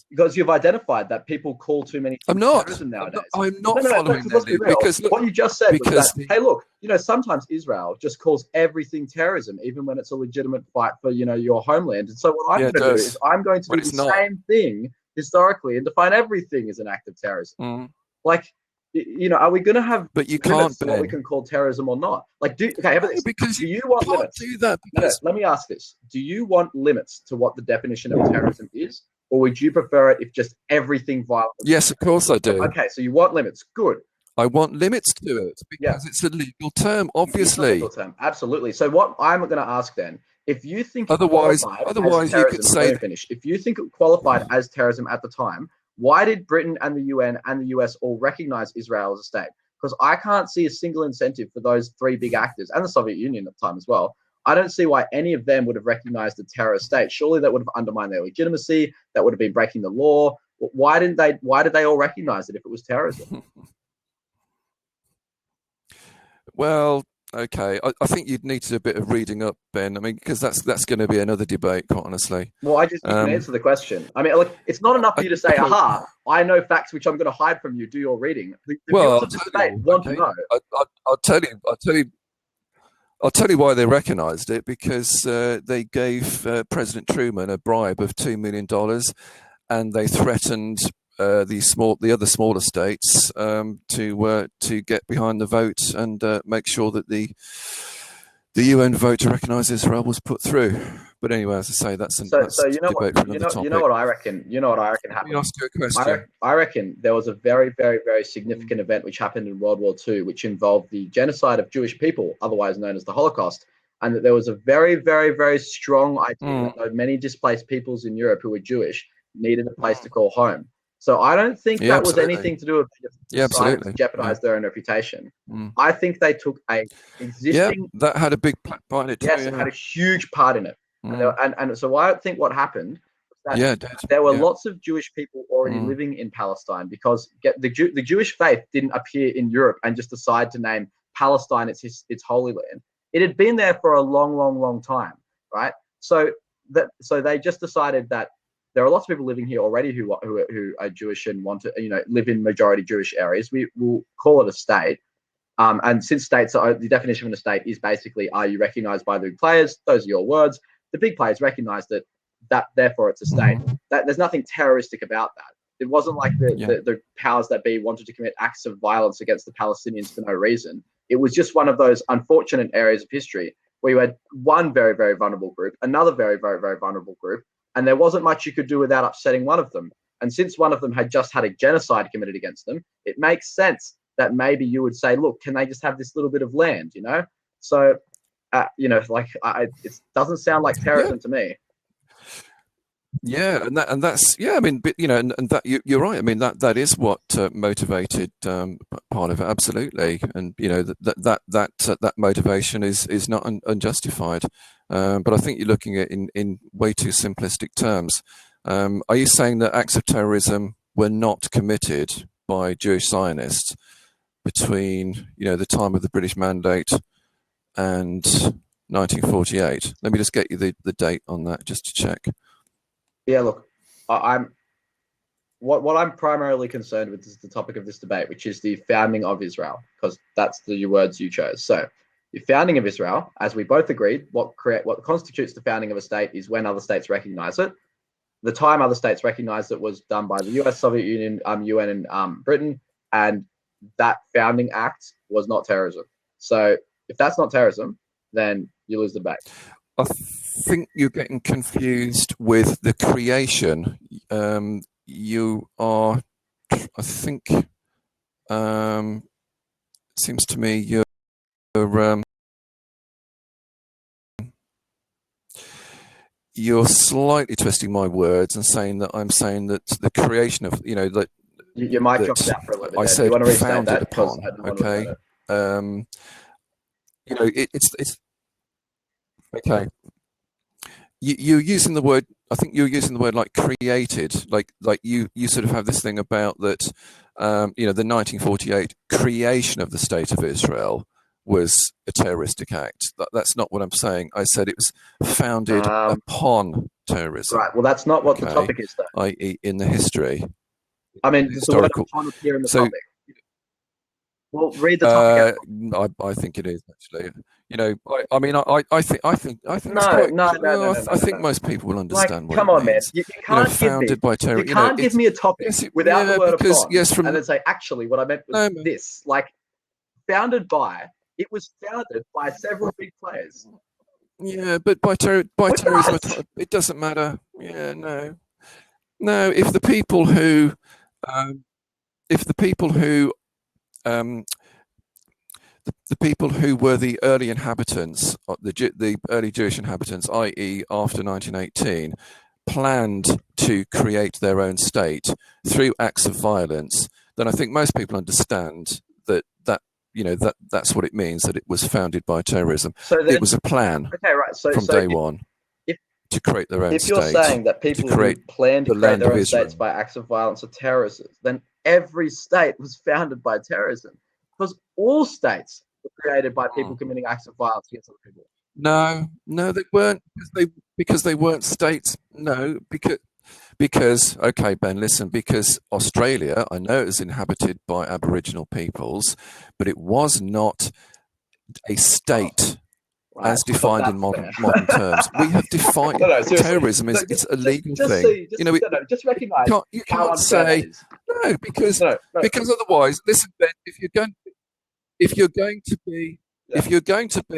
because you've identified that people call too many things terrorism nowadays. I'm not following their lead, because look, what you just said was that, hey, look, you know, sometimes Israel just calls everything terrorism, even when it's a legitimate fight for, you know, your homeland. And so what I'm going to do is I'm going to do the same thing historically and define everything as an act of terrorism. Like, you know, are we going to have? But you can't. What we can call terrorism or not? Like, because do you want limits? Do that. No, let me ask this: do you want limits to what the definition of terrorism is, or would you prefer it if just everything violent? Yes, of course I do. Okay, so you want limits. Good. I want limits to it because it's a legal term, obviously. It's a legal term, absolutely. So what I'm going to ask then, if you think otherwise you could say if you think it qualified as terrorism at the time, why did Britain and the UN and the US all recognize Israel as a state? Because I can't see a single incentive for those three big actors and the Soviet Union at the time as well. I don't see why any of them would have recognized a terrorist state. Surely that would have undermined their legitimacy. That would have been breaking the law. Why did they all recognize it if it was terrorism? Well, okay. I think you'd need to do a bit of reading up, Ben. I mean, because that's going to be another debate, quite honestly. Well, I just didn't answer the question. I mean, look, it's not enough for you to say, aha, I know facts which I'm going to hide from you. Do your reading. The viewers of the state want to know. I'll tell you why they recognised it, because they gave President Truman a bribe of $2 million, and they threatened the other smaller states to get behind the vote and make sure that the UN vote to recognise Israel was put through. But anyway, as I say, that's a debate for another topic. You know what I reckon happened. Let me ask you a question. I reckon there was a very, very, very significant event which happened in World War II, which involved the genocide of Jewish people, otherwise known as the Holocaust, and that there was a very, very, very strong idea that many displaced peoples in Europe who were Jewish needed a place to call home. So I don't think that was anything to do with to jeopardize their own reputation. I think they took a existing that had a big part in it too. Yes, it had a huge part in it. And so I think what happened was that there were lots of Jewish people already living in Palestine, because the Jewish faith didn't appear in Europe and just decide to name Palestine its holy land. It had been there for a long, long, long time, right? So they just decided that there are lots of people living here already who are Jewish and want to, you know, live in majority Jewish areas. We will call it a state. And since states are, the definition of a state is basically, are you recognized by the big players? Those are your words. The big players recognized that therefore it's a state. There's nothing terroristic about that. It wasn't like the powers that be wanted to commit acts of violence against the Palestinians for no reason. It was just one of those unfortunate areas of history where you had one very, very vulnerable group, another very, very, very vulnerable group, and there wasn't much you could do without upsetting one of them. And since one of them had just had a genocide committed against them, it makes sense that maybe you would say, look, can they just have this little bit of land, you know? So, it doesn't sound like terrorism to me. Yeah, and that's I mean, and that you're right. I mean, that is what motivated part of it, absolutely. And that motivation is not unjustified. But I think you're looking at it in way too simplistic terms. Are you saying that acts of terrorism were not committed by Jewish Zionists between the time of the British Mandate and 1948? Let me just get you the date on that just to check. Yeah, look, what I'm primarily concerned with is the topic of this debate, which is the founding of Israel, because that's the words you chose. So, the founding of Israel, as we both agreed, what constitutes the founding of a state is when other states recognize it. The time other states recognized it was done by the US, Soviet Union, UN, and Britain, and that founding act was not terrorism. So, if that's not terrorism, then you lose the debate. I think you're getting confused with the creation. You are, I think, seems to me you're slightly twisting my words and saying that I'm saying that the creation of, that your mic dropped out for a little bit. I said you want to restate founded that? upon. Okay. It's okay. You're using the word. I think you're using the word like created, like you sort of have this thing about that. The 1948 creation of the state of Israel was a terroristic act. That's not what I'm saying. I said it was founded upon terrorism. Right. Well, that's not what the topic is, though. I.e., in the history. I mean, historical. The word upon appear in the topic. Well, read the topic. I think it is actually. I mean, I think No. I think most people will understand what come it on, means. Man. You can't founded by terror. You can't give me a topic without the word upon, and then say, actually, what I meant was this. Like, founded by. It was founded by several big players. Yeah, but by terrorism, it doesn't matter. Yeah, no. If the people who the people who were the early inhabitants, the early Jewish inhabitants, i.e., after 1918, planned to create their own state through acts of violence, then I think most people understand that that's what it means, that it was founded by terrorism. So then, it was a plan from day one to create their own state. If you're saying that people who planned to create their own states by acts of violence are terrorists, then every state was founded by terrorism, because all states were created by people committing acts of violence against other people. No, they weren't, because they weren't states. No, because okay, Ben, listen, because Australia, I know it was inhabited by Aboriginal peoples, but it was not a state as defined in modern terms. We have defined terrorism is it's a legal thing. Just recognize you can't say no, because otherwise, listen, Ben, listen, Ben, if you're going to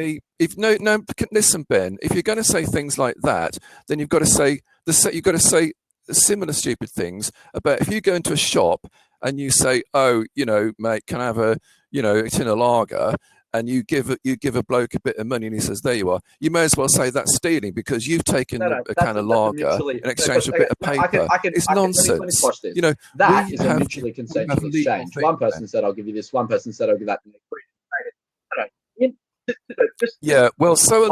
say things like that, then you've got to say similar stupid things about if you go into a shop and you say, oh, mate, can I have a tin of lager, and you give a bloke a bit of money and he says, there you are, you may as well say that's stealing, because you've taken a can of lager in exchange for a bit of paper. It's nonsense. That is a mutually consensual exchange. One person said, I'll give you this. One person said, I'll give that. Yeah, well, so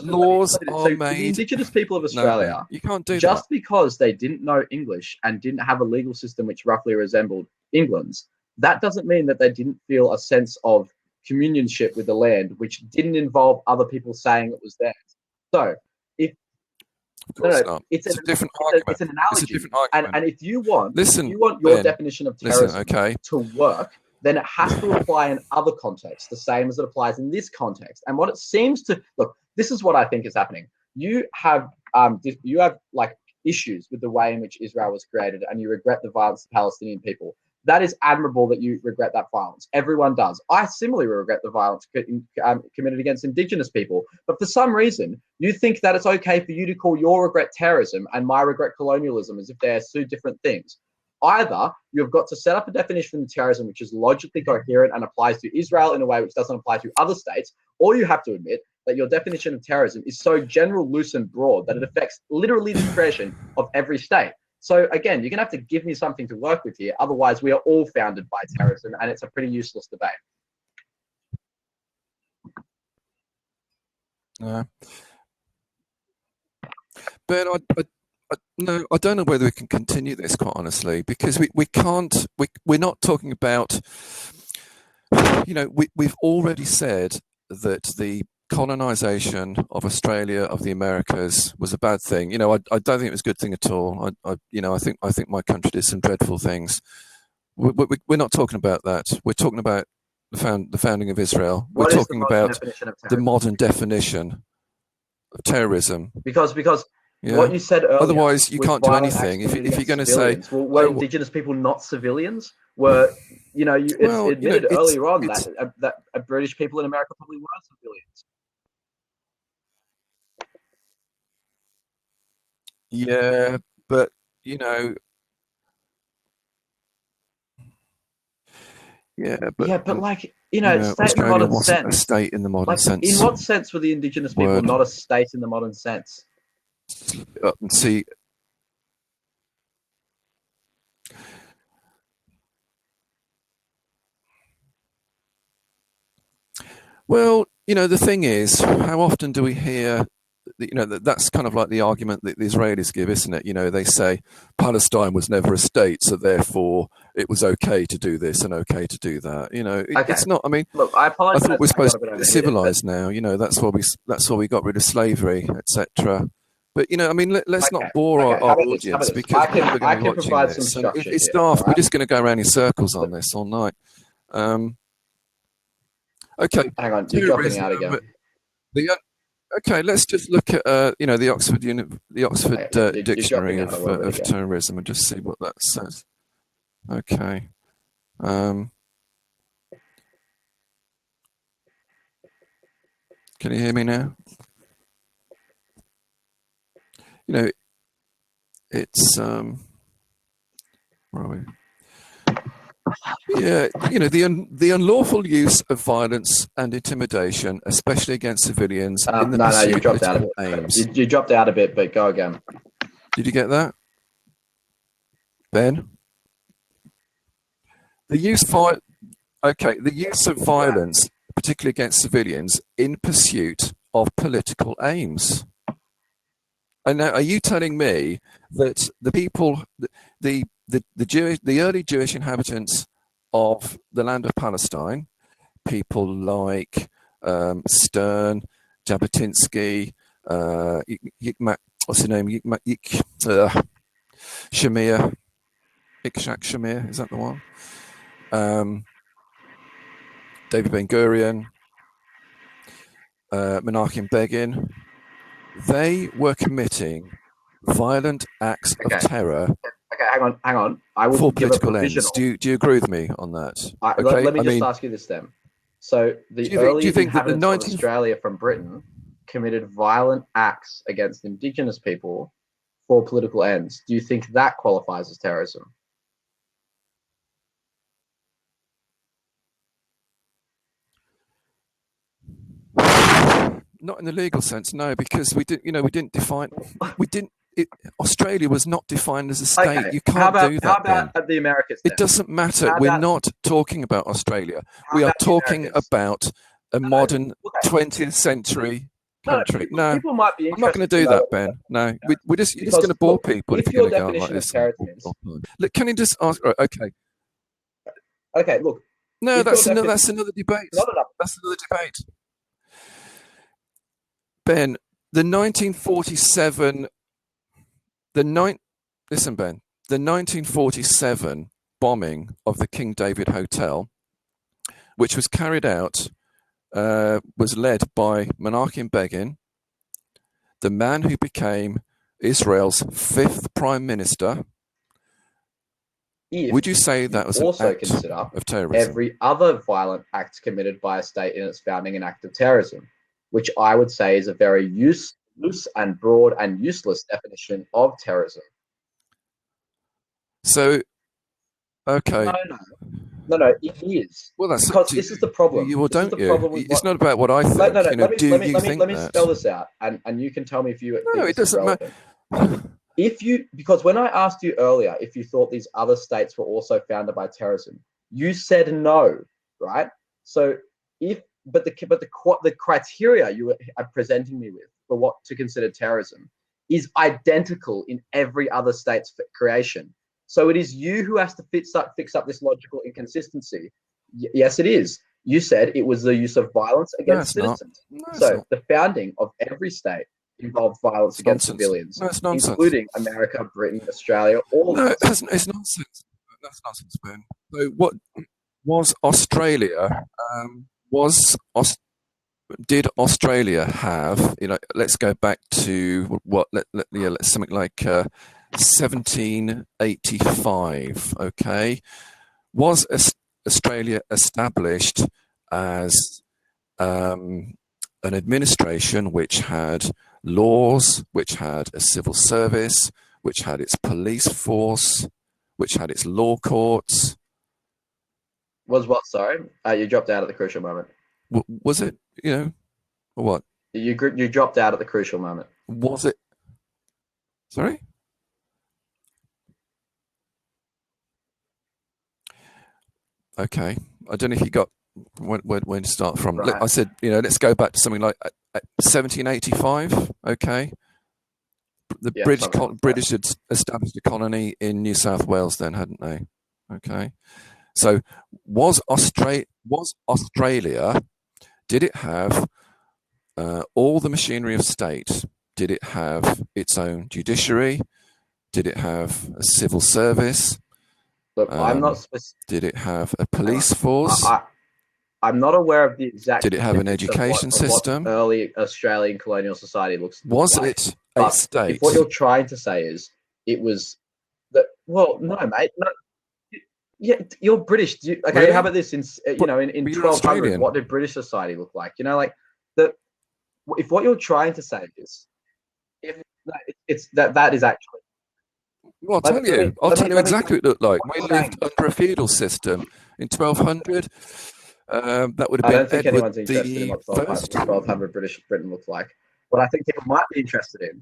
laws are made. The indigenous people of Australia, you can't do just because they didn't know English and didn't have a legal system which roughly resembled England's, that doesn't mean that they didn't feel a sense of communionship with the land, which didn't involve other people saying it was theirs. So, it's a different argument. It's an analogy. It's a different argument. And if you want your definition of terrorism to work, then it has to apply in other contexts, the same as it applies in this context. And what it seems to look, this is what I think is happening. You have like issues with the way in which Israel was created, and you regret the violence of the Palestinian people. that is admirable that you regret that violence. Everyone does. I similarly regret the violence committed against Indigenous people. But for some reason, you think that it's okay for you to call your regret terrorism and my regret colonialism as if they're two different things. Either you've got to set up a definition of terrorism which is logically coherent and applies to Israel in a way which doesn't apply to other states, or you have to admit that your definition of terrorism is so general, loose, and broad that it affects literally the creation of every state. So again, you're going to have to give me something to work with here. Otherwise, we are all founded by terrorism, and it's a pretty useless debate. Ben, no, I don't know whether we can continue this, quite honestly, because we can't. We're not talking about. We've already said that the colonization of Australia, of the Americas, was a bad thing. I don't think it was a good thing at all. I think my country did some dreadful things. We're not talking about that. We're talking about the founding of Israel. We're talking about the modern definition of terrorism. Because what you said earlier. Otherwise, you can't do anything. If you're going to say, were Indigenous people not civilians? Were admitted earlier on that British people in America probably were civilians. Yeah, but like state in the modern wasn't sense. A state in the modern sense. In what sense were the Indigenous people not a state in the modern sense? See. Well, the thing is, how often do we hear? That's kind of like the argument that the Israelis give, isn't it? They say Palestine was never a state, so therefore it was okay to do this and okay to do that. It's not. I mean, look, I apologize. I thought we're supposed to be civilized now. That's why we got rid of slavery, etc. But let's not bore our audience because we're going to be watching this. It's daft. We're just going to go around in circles on this all night. Okay. Hang on, you're dropping out again. Okay, let's just look at the Oxford Dictionary of terrorism and just see what that says. Okay. Can you hear me now? It's where are we? Yeah, the unlawful use of violence and intimidation, especially against civilians, in the pursuit of political aims. You dropped out a bit, but go again. Did you get that, Ben? The use of violence, particularly against civilians, in pursuit of political aims. And now, are you telling me that the people, the early Jewish inhabitants of the land of Palestine, people like Stern, Jabotinsky, what's his name? Shamir, Yitzhak Shamir, is that the one? David Ben Gurion, Menachem Begin, they were committing violent acts of terror. Okay, hang on. I will for political ends. Do you agree with me on that? Okay? Let me just ask you this then. So the early inhabitants of Australia from Britain committed violent acts against Indigenous people for political ends. Do you think that qualifies as terrorism? Not in the legal sense, no, because we didn't define. Australia was not defined as a state. Okay. You can't do that. How about the Americas? It doesn't matter. We're not talking about Australia. We are talking about a modern 20th century country. No, people might be I'm not going to do that, Ben. No, you're just going to bore people if you're going to go on like this. Look, can you just ask? Okay. Okay, look. No, that's another debate. That's another debate. Ben, the 1947 bombing of the King David Hotel, which was carried out, was led by Menachem Begin, the man who became Israel's 5th prime minister, if Would you say you that was an also act consider of terrorism? every other violent act committed by a state in its founding an act of terrorism, which I would say is a very loose and broad and useless definition of terrorism. So, No, okay. no, no, it is, Well, that's up because to this you. is the problem. You or This is don't the you? problem with It's what. not about what I No, no, think. no. You know, do you Let think me that? spell this out, and you can tell me if you No, think it this is doesn't matter. relevant. If you, because when I asked you earlier if you thought these other states were also founded by terrorism, you said no, right? So if the criteria you are presenting me with for what to consider terrorism is identical in every other state's creation. So it is you who has to fix up this logical inconsistency. Yes, it is. You said it was the use of violence No, against it's not. citizens. No, it's So not. the founding of every state involved violence It's against nonsense. civilians, No, it's nonsense. including America, Britain, Australia, all of No, us. it's nonsense. That's nonsense, Ben. So, what was Australia? Was did Australia have? You know, let's go back to what? Let's something like 1785. Okay, was Australia established as um, an administration which had laws, which had a civil service, which had its police force, which had its law courts? Was what? Sorry, you dropped out at the crucial moment. Was it, or what? You dropped out at the crucial moment. Was it? Sorry? Okay. I don't know if you got when to start from. Right. I said, let's go back to something like 1785. Okay. The Yeah, something like that. British had established a colony in New South Wales then, hadn't they? Okay. So was Australia, did it have all the machinery of state? Did it have its own judiciary? Did it have a civil service? Look, I'm not Did it have a hang on. police force? I'm not aware of the exact Did it have an specifics education of what system? early Australian colonial society looked Was like. it a But if what state? you're trying to say is it was that, well, no, mate, no, yeah, you're British. Okay, how Really? about this? But In you're 1200, what Australian. did British society look like? Like the if what you're trying to say is if no, it's that is actually Well, I'll let, tell you. I'll tell you let me exactly what it looked like. what We you're lived saying. under a feudal system in 1200. That would have I been don't think Edward anyone's interested in the what First. 1200 British Britain looked like. What I think people might be interested in.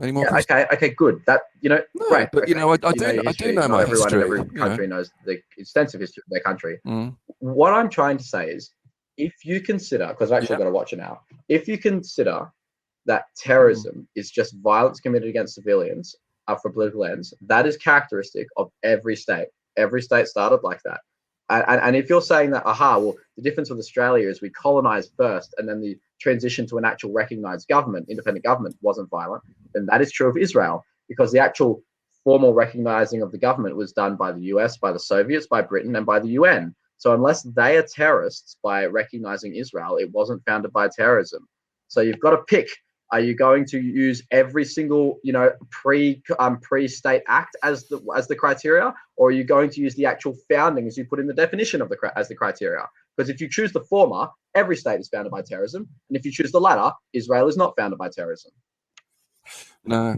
Any more Yeah. questions? Okay. Good. That No, great. but Okay. I Your do history. know Not my everyone in history. every country knows the extensive history of their country. Mm, What I'm trying to say is, if you consider, because I've actually yeah. got to watch it now, if you consider that Mm. terrorism is just violence committed against civilians for political ends, that is characteristic of every state. Every state started like that. And if you're saying that, well, the difference with Australia is we colonized first and then the transition to an actual recognized government, independent government, wasn't violent, then that is true of Israel, because the actual formal recognizing of the government was done by the US, by the Soviets, by Britain, and by the UN. So unless they are terrorists by recognizing Israel, it wasn't founded by terrorism. So you've got to pick. Are you going to use every single, pre-state act as the criteria, or are you going to use the actual founding as you put in the definition of as the criteria? Because if you choose the former, every state is founded by terrorism, and if you choose the latter, Israel is not founded by terrorism. No.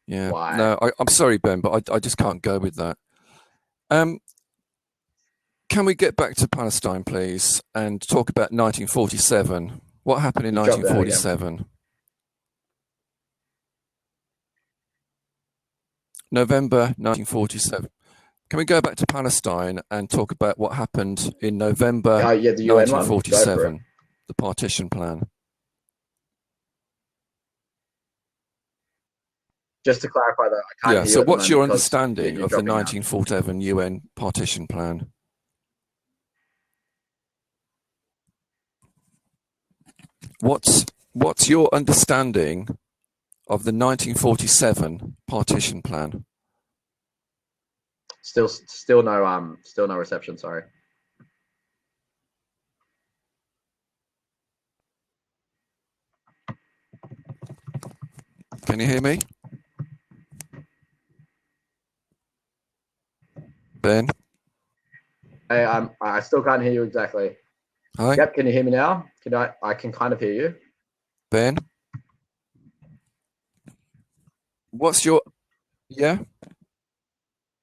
Yeah. Why? No. I'm sorry, Ben, but I just can't go with that. Can we get back to Palestine, please, and talk about 1947? What happened in You dropped out again. 1947? November 1947. Can we go back to Palestine and talk about what happened in November Yeah, the UN one. Go for it. 1947, the partition plan? Just to clarify, though, I can't Yeah, hear so you at the what's moment your because understanding you're of the dropping out. 1947 UN partition plan? What's your understanding of the 1947 partition plan? Still no reception. Sorry. Can you hear me? Ben? Hey, I still can't hear you exactly. Hi? Yep, can you hear me now? I can kind of hear you. Ben? What's your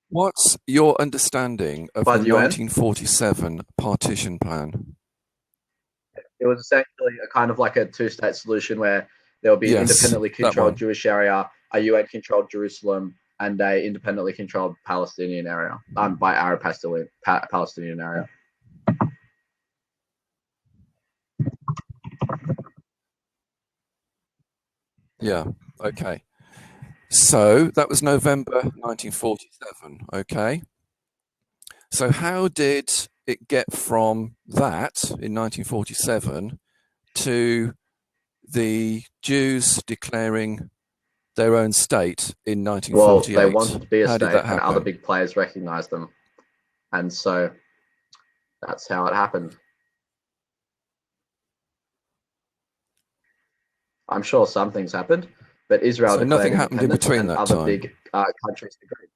What's your understanding of By the the UN, 1947 partition plan? it was essentially a kind of like a two-state solution where there will be an Yes, independently that controlled one. Jewish area, a UN-controlled Jerusalem, and a independently controlled Palestinian area, by Arab Palestinian area. Yeah. Okay. So that was November 1947. Okay. So how did it get from that in 1947 to the Jews declaring their own state in Well, they wanted 1948? to be a How did state, that and other happen? big players recognized them, and so that's how it happened. I'm sure some things happened, but Israel So declared nothing happened in independence, between and that other time. big countries agreed.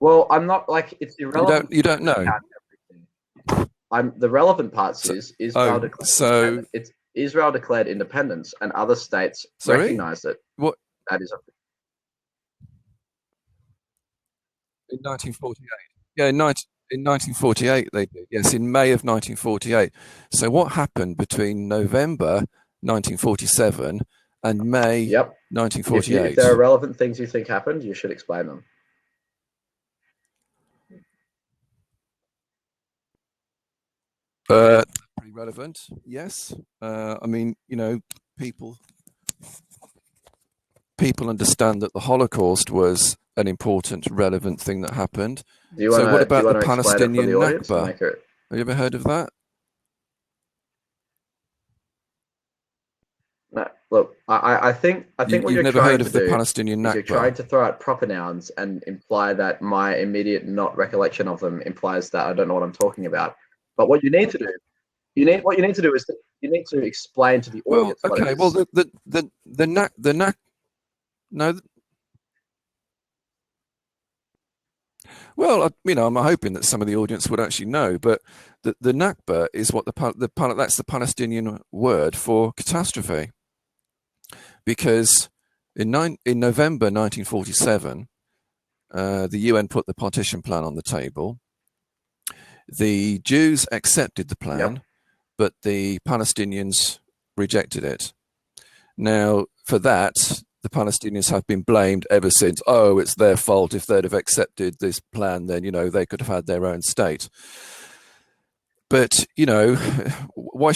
Well, I'm not like it's irrelevant. You don't know. The relevant parts So, is Israel declared so it's Israel declared independence, and other states sorry, recognized it. what That is in 1948? Yeah, in 1948 they did. Yes, in May of 1948. So what happened between November 1947 and May yep. If there are 1948? relevant things you think happened, you should explain them. Pretty relevant, yes. I mean, people people understand that the Holocaust was an important, relevant thing that happened. Do you So, what want about the to explain it for the Palestinian audience to Nakba? make it? Have you ever heard of that? No, look, I think what You've you're never heard trying to of the do Palestinian is you're trying Nakba? to throw out proper nouns and imply that my immediate not recollection of them implies that I don't know what I'm talking about. But what you need to do, what you need to do is you need to explain to the Well, audience what it okay. Well, is. the Nak no. Well, I'm hoping that some of the audience would actually know, but the Nakba is what that's the Palestinian word for catastrophe, because in November 1947, the UN put the partition plan on the table. The Jews accepted the Yep. plan, but the Palestinians rejected it. Now, for that, the Palestinians have been blamed ever since. Oh, it's their fault. If they'd have accepted this plan, then, they could have had their own state. But, why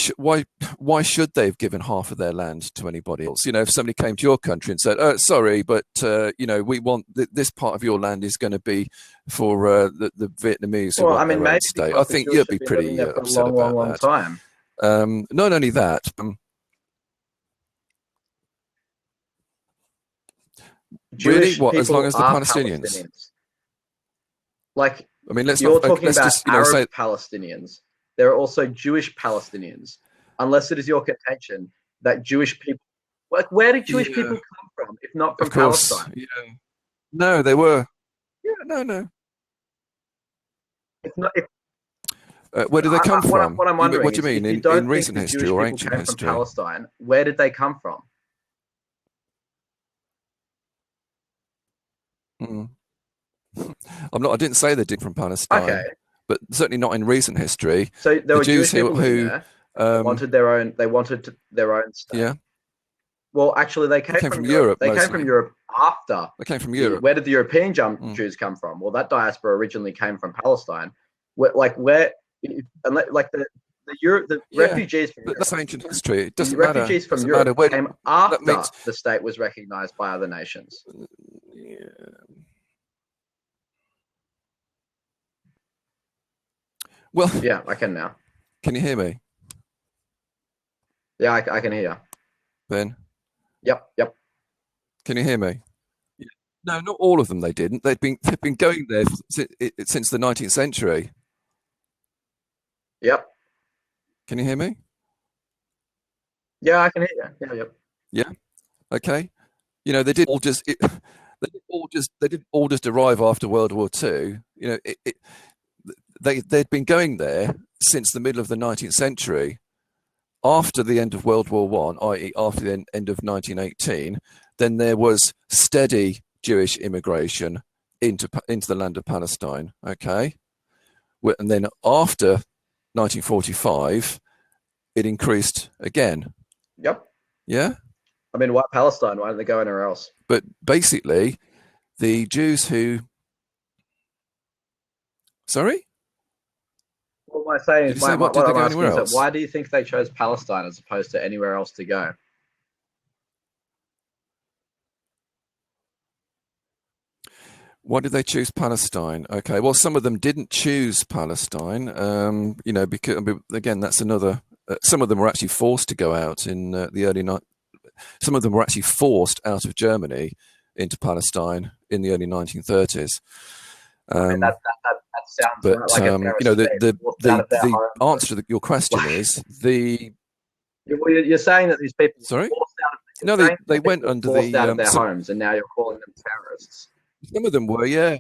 should they have given half of their land to anybody else? If somebody came to your country and said, oh, sorry, but, we want this part of your land is going to be for the Vietnamese who Well, I want mean, their own maybe state. I because the think Jewish you'd have be been living pretty there for a upset long, long, about long that. time. Not only that, really, Jewish what, as long people as the are Palestinians? Palestinians. Like, I mean, let's you're not talking let's about just Arab say Palestinians. There are also Jewish Palestinians, unless it is your contention that Jewish people, like, where did Jewish yeah, people come from, if not of from course, Palestine? yeah. No, they were. Yeah, no. If not, if, Where did they come from? what I'm wondering What do is, you mean if you in don't think recent the history Jewish or people ancient came from history? Palestine, where did they come from? Mm. I didn't say they did from Okay, Palestine, but certainly not in recent history. so there The were Jews Jewish people living who there. They um, wanted their own. They wanted their own state. yeah, Well, actually, they they came came from from Europe. Europe They came from mostly. Europe after They came from the. Europe. Where did the European Mm. Jews come from? Well, that diaspora originally came from Palestine. Where, like the Yeah, refugees from but Europe. that's ancient history. It The doesn't matter. refugees It from doesn't matter Europe where. came That after means. the state was recognized by other nations. Yeah. Well, Yeah, I can now. can you hear me, Yeah, I can hear. Ben? Yep. Can you hear me? Yeah. No, not all of them. They didn't. They've been going there since the 19th century. Yep. Can you hear me? Yeah, I can hear you. Yeah, yep. Yeah. Okay, you know, they did all just they didn't all just arrive after World War II. You know, they'd been going there since the middle of the 19th century. After the end of World War One, i.e., after the end of 1918, then there was steady Jewish immigration into the land of Palestine. Okay, and then after 1945, it increased again. Yep. Yeah, I mean, why Palestine? Why don't they go anywhere else? but basically, the Jews who, sorry, What am I saying did is, you say what? Did what they I'm go asking anywhere is that else? why do you think they chose Palestine as opposed to anywhere else to go? Why did they choose Palestine? Okay, well, some of them didn't choose Palestine. You know, because, I mean, again, that's another. Some of them were actually forced to go out in the early night. Some of them were actually forced out of Germany into Palestine in the early 1930s. I mean, Um, that sounds right, but like a you know, terrorist scheme, forced out of their the homes. answer to your question is the. You're saying that these people were Sorry, forced out of. You're no, saying they these went people under were forced the out of their homes, and now you're calling them terrorists. some of them were, yeah.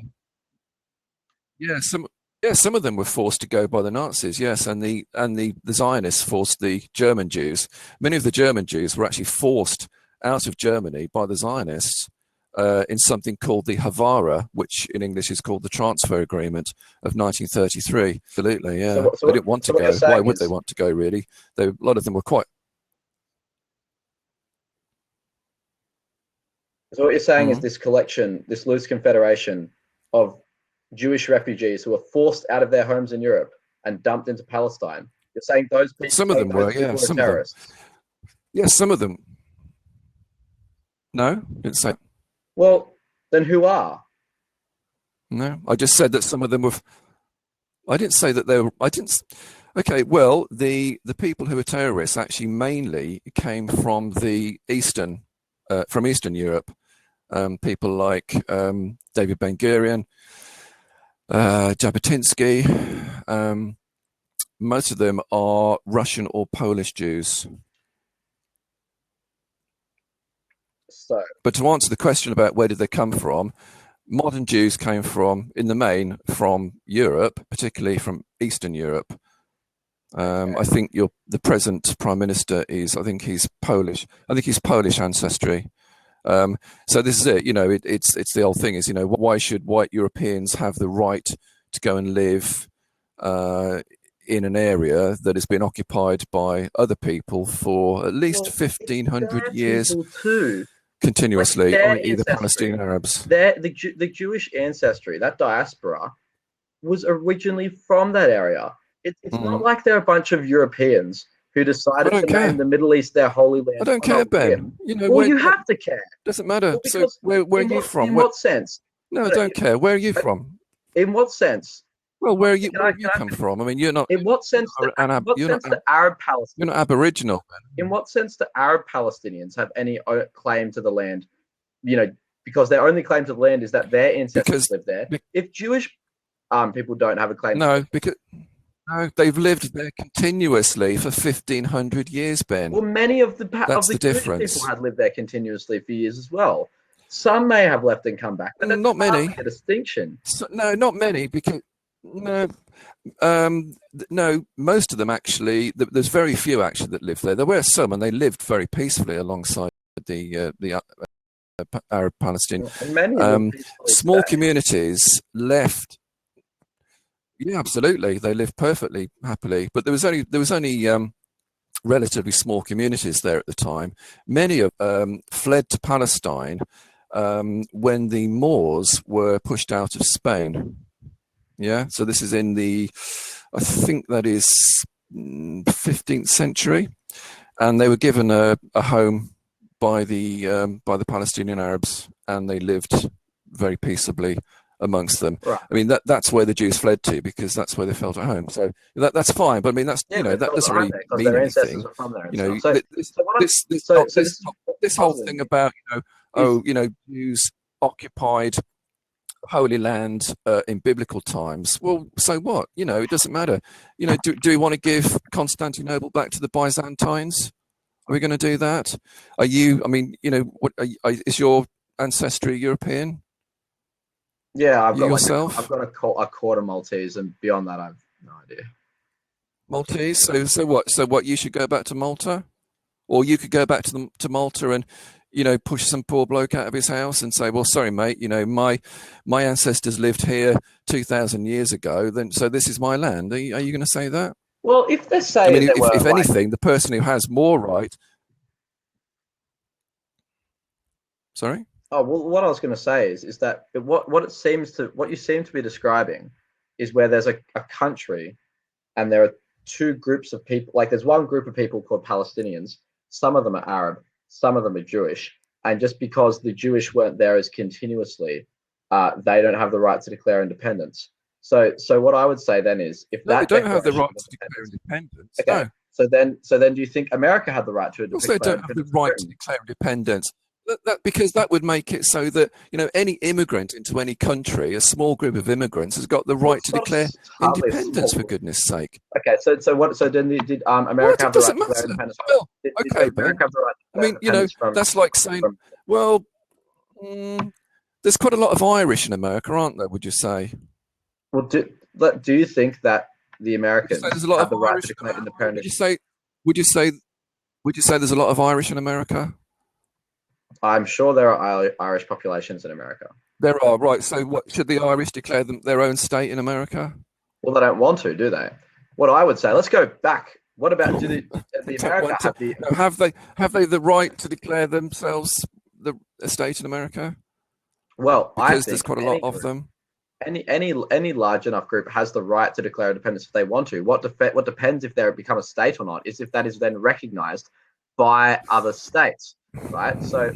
Yeah, some of them were forced to go by the Nazis. Yes, and the Zionists forced the German Jews. Many of the German Jews were actually forced out of Germany by the Zionists in something called the Havara, which in English is called the Transfer Agreement of 1933. Absolutely, yeah. They didn't want to What you're go. Why saying would they is, want to go? Really, a lot of them were quite. so what you're saying is Mhm. this collection, this loose confederation of Jewish refugees who were forced out of their homes in Europe and dumped into Palestine. You're saying Some of them those were, yeah. people are Some of them, terrorists. yes. Some of them. No, didn't say. Well, then who are? No, I just said that some of them were. I didn't say that they were. I didn't. Okay, well, the people who were terrorists actually mainly came from the from Eastern Europe. People like David Ben Gurion, Jabotinsky. Most of them are Russian or Polish Jews. So, But to answer the question about where did they come from, modern Jews came from, in the main, from Europe, particularly from Eastern Europe. okay. I think the present prime minister is. I think he's Polish. I think he's Polish ancestry. So this is it. You know, it's the old thing. Is, you know, why should white Europeans have the right to go and live in an area that has been occupied by other people for at least Well, it's 1,500 their years people too. Like continuously, their i.e., the ancestry, Palestinian Arabs? the Jewish ancestry, that diaspora was originally from that area. It's not Mm. like they're a bunch of Europeans who I decided don't to name care. the Middle East their holy I land don't on a care, Ben. whim. You know, Well, where you have to care. doesn't matter. Well, So because where are you from? in what sense? No, I No, don't care. Where are you uh, from? in what sense? Well, where have Can you I come from? I mean, you're not in what sense the Arab you're not Palestinians? Aboriginal. In what sense do Arab Palestinians have any claim to the land? You know, because their only claim to the land is that their ancestors Because lived there. be- If Jewish people don't have a claim to the no, because no, they've lived there continuously for 1,500 years, well, Ben. many of That's the the Jewish people difference. had lived there continuously for years as well. Some may have left and come back, but that's Not hardly many. a distinction. So, no, not many. Because no, no, most of them actually. There's very few actually that live there. There were some, and they lived very peacefully alongside the Arab Palestine. And many live peacefully Small today. communities left. Yeah, absolutely. They lived perfectly happily, but there was only relatively small communities there at the time. Many of fled to Palestine when the Moors were pushed out of Spain. Yeah, so this is in I think that is 15th century, and they were given a home by the Palestinian Arabs, and they lived very peaceably amongst them. Right. I mean, that's where the Jews fled to, because that's where they felt at home. So that's fine. But I mean, that's, Yeah, you know, they that felt at doesn't home really there because mean their ancestors anything. were from there and You know, stuff. So, so what I'm, so this is this whole puzzling thing me. about, If Jews occupied Holy Land in biblical times. Well, so what? It doesn't matter. Do we want to give Constantinople back to the Byzantines? Are we going to do that? Are you? I mean, you know, what is your ancestry European? Yeah, I've You got yourself? I've got a quarter Maltese, and beyond that, I've no idea. Maltese. So what? So what? You should go back to Malta, or you could go back to Malta and, you know, push some poor bloke out of his house and say, well, sorry, mate, you know, my ancestors lived here 2,000 years ago. Then so this is my land. Are you going to say that? Well, if they I say mean, there were if anything, the person who has more right. Sorry. oh well, what I was going to say is that what you seem to be describing is where there's a country and there are two groups of people. Like there's one group of people called Palestinians. Some of them are Arab, some of them are Jewish, and just because the Jewish weren't there as continuously, they don't have the right to declare independence. So what I would say then is, if No, they that don't have the declaration right of to declare independence, independence. okay, No, so then do you think America had the right to of course they declare don't have the independence of right to Britain? declare independence. Because that would make it so that, you know, any immigrant into any country, a small group of immigrants, has got the Well, right it's to not declare hardly a small independence, for group. goodness sake. Okay, so what? So then did Well, America it have the right doesn't to declare matter. independence? Well, Did okay, Ben. America have the right to I declare mean, you know, independence from that's like saying, from? well, mm, there's quite a lot of Irish in America, aren't there? Would you say? Well, do you think that the Would you say Americans there's a lot had of the right to Irish in declare America? Would you independence? say? Would you say? Would you say there's a lot of Irish in America? I'm sure there are Irish populations in America. There are, right. So, what should the Irish declare their own state in America? Well, they don't want to, do they? What I would say, let's go back. What about They the don't America want to. have the? No, have they the right to declare themselves a state in America? Well, I Because there's think quite a lot any of group, them. any large enough group has the right to declare independence if they want to. What depends if they become a state or not is if that is then recognized by other states, right? So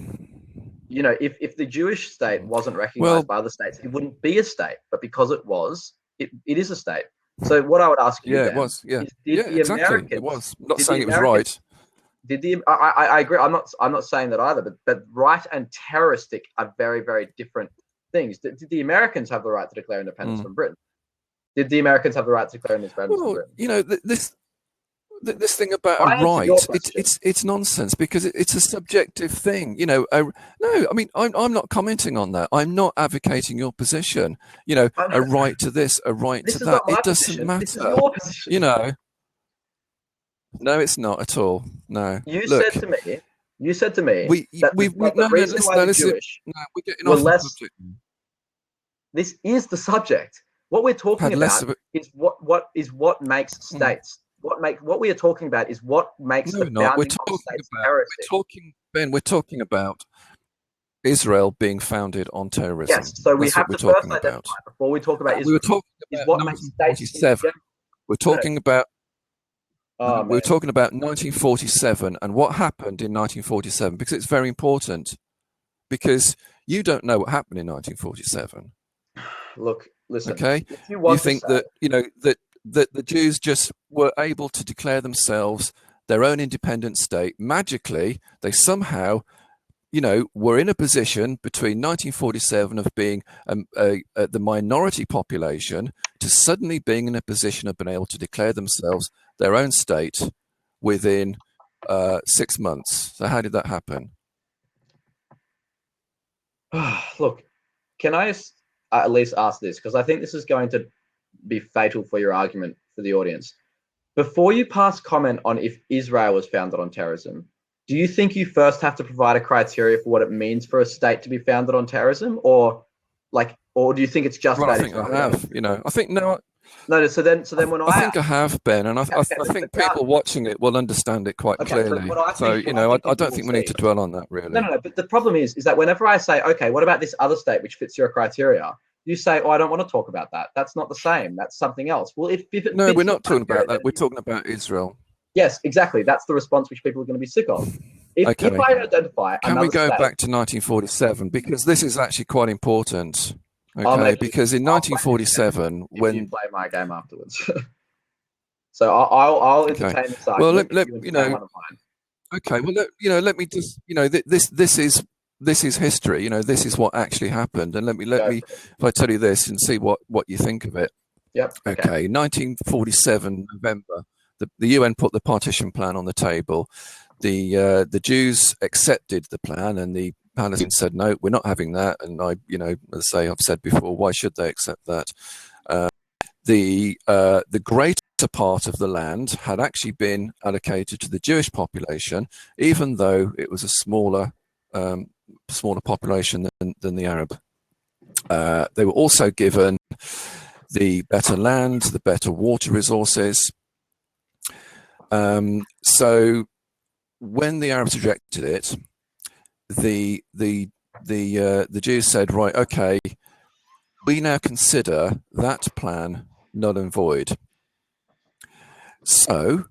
you know, if the Jewish state wasn't recognized Well, by other states, it wouldn't be a state. But because it was, it is a state. So what I would ask you yeah, it then was. Yeah, is, yeah, exactly. It was. I'm not did the saying it was Americans, right. did the I agree. I'm not saying that either. But right and terroristic are very very different things. Did the Americans have the right to declare independence Mm. from Britain? Did the Americans have the right to declare independence from Well, Britain? you know, this thing about a I answered your right, question. it's nonsense because it's a subjective thing. You know, no, I mean, I'm not commenting on that. I'm not advocating your position. You know, a right to this, a right to This is that. not my It doesn't position. This is matter. your position. You know, no, it's not at all. No, You look, said to me, you said to me we that the no, reason why the listen, Jewish no, we're getting were off the less. subject. This is the subject. What we're talking Had less about of it. is what makes states. What we are talking about is what makes No, the we're not. founding of states terroristic. We're talking about Israel being founded on Yes, terrorism. so we That's what have we're to first talking identify about. before we talk about We were Israel talking is about what makes states in 1947. general. We're No, no. talking about Oh we were man, talking about 1947 and what happened in 1947 because it's very important because you don't know what happened in 1947. look, listen. Okay, If you you want to think say, that that the Jews just were able to declare themselves their own independent state magically. They somehow, you know, were in a position between 1947 of being the minority population to suddenly being in a position of being able to declare themselves their own state within 6 months. So how did that happen? look, can I at least ask this because I think this is going to be fatal for your argument for the audience. Before you pass comment on if Israel was founded on terrorism, do you think you first have to provide a criteria for what it means for a state to be founded on terrorism, or do you think it's just Well, I about think Israel? I have. You know, I think no. No. So then when I think I have, Ben, and I okay, think people watching it will understand it quite okay, so clearly. what I So think, you what I know, think I people don't will think we need see. to dwell on that No, really. no. But the problem is that whenever I say, okay, what about this other state which fits your criteria? You say, oh, I don't want to talk about that. That's not the same. That's something else. Well, if it No, we're fits your not talking criteria, about that. We're talking about Israel. yes, exactly. That's the response which people are going to be sick of. If Okay. I identify Can we another go state, back to 1947 because this is actually quite important? I'll Okay, make you. because in I'll play this game 1947, if you when play my game afterwards. So I'll okay, entertain this well, argument if you you entertain know, one of mine. okay, well, let me just, you know, this is history. You know, this is what actually happened, and let me Go for it. if I tell you this and see what you think of it. Yep. Okay, 1947 November, the UN put the partition plan on the table. the Jews accepted the plan, and the Palestinians said, no, we're not having that. And as I say, I've said before, why should they accept that? The greater part of the land had actually been allocated to the Jewish population, even though it was a smaller population than the Arab. They were also given the better land, the better water resources. So when the Arabs rejected it, the Jews said, right, okay, we now consider that plan null and void. So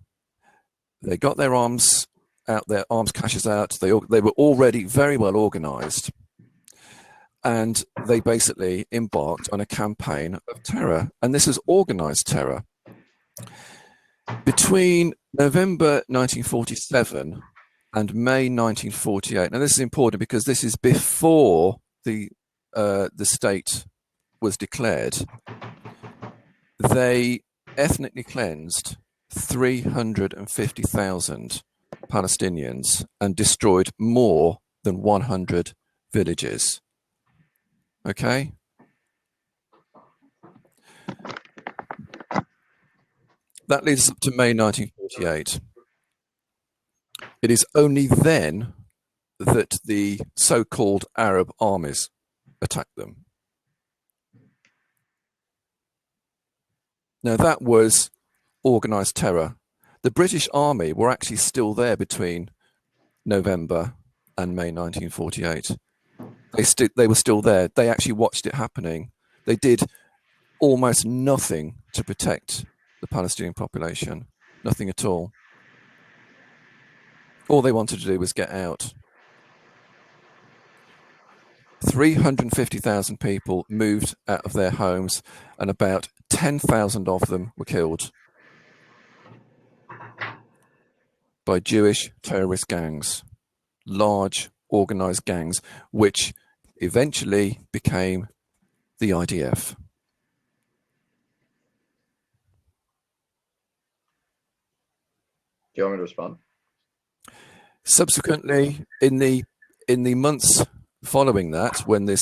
they got their arms out, their arms caches out. They were already very well organized, and they basically embarked on a campaign of terror, and this is organized terror. Between November 1947 and May 1948, now this is important because this is before the state was declared, they ethnically cleansed 350,000 Palestinians and destroyed more than 100 villages. Okay? That leads up to May 1948. It is only then that the so-called Arab armies attacked them. Now, that was organized terror. The British Army were actually still there between November and May 1948. They were still there. They actually watched it happening. They did almost nothing to protect the Palestinian population. Nothing at all. All they wanted to do was get out. 350,000 people moved out of their homes, and about 10,000 of them were killed by Jewish terrorist gangs, large organized gangs, which eventually became the IDF. Do you want me to respond? Subsequently, in the months following that, when we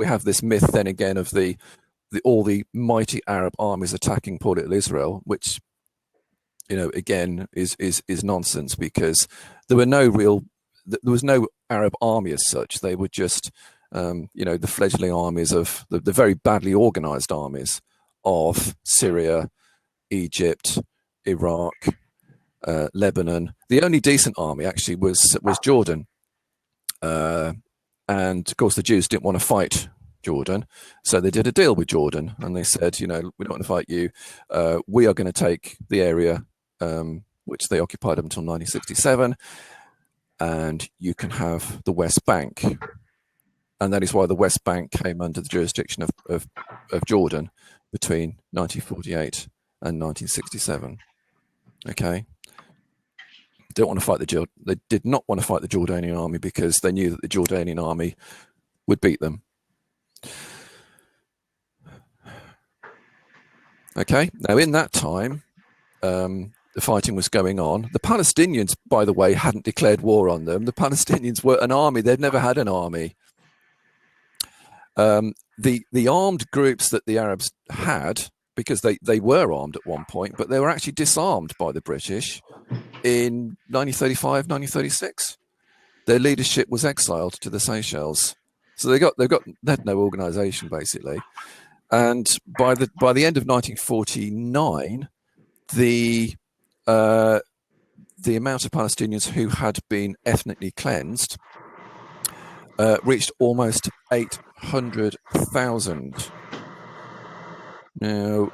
have this myth then again of all the mighty Arab armies attacking poor little Israel, which again is nonsense, because there was no Arab army as such. They were just the fledgling armies of the very badly organized armies of Syria, Egypt, Iraq, Lebanon. The only decent army actually was Jordan, and of course the Jews didn't want to fight Jordan, so they did a deal with Jordan, and they said, we don't want to fight you. We are going to take the area which they occupied until 1967, and you can have the West Bank. And that is why the West Bank came under the jurisdiction of Jordan between 1948 and 1967. Okay. They did not want to fight the Jordanian army because they knew that the Jordanian army would beat them. Okay. Now, in that time, the fighting was going on. The Palestinians, by the way, hadn't declared war on them. The Palestinians were an army. They'd never had an army. The armed groups that the Arabs had, because they were armed at one point, but they were actually disarmed by the British in 1935, 1936. Their leadership was exiled to the Seychelles, so they had no organisation basically. And by the end of 1949, the amount of Palestinians who had been ethnically cleansed reached almost 800,000. Now,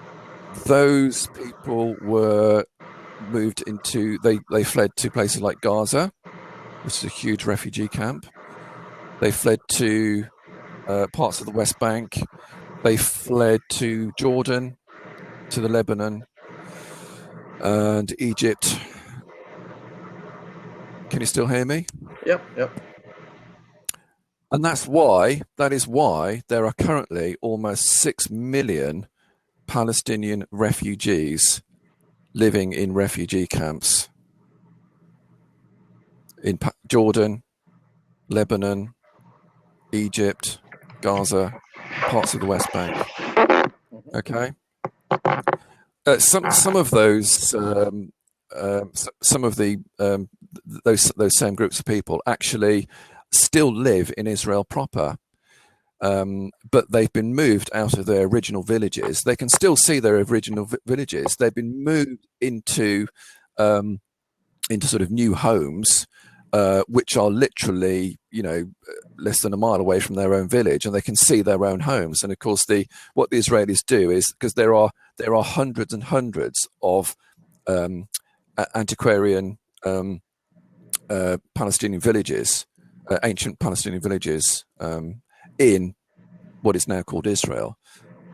those people were moved into, they fled to places like Gaza, which is a huge refugee camp. They fled to parts of the West Bank. They fled to Jordan, to the Lebanon, and Egypt. Can you still hear me? Yep. And that is why there are currently almost 6 million Palestinian refugees living in refugee camps. in Jordan, Lebanon, Egypt, Gaza, parts of the West Bank. Okay, some of those some of the those same groups of people actually still live in Israel proper. But they've been moved out of their original villages. They can still see their original villages. They've been moved into sort of new homes, which are literally, less than a mile away from their own village, and they can see their own homes. And of course, what the Israelis do is, because there are hundreds and hundreds of antiquarian Palestinian villages, ancient Palestinian villages in what is now called Israel.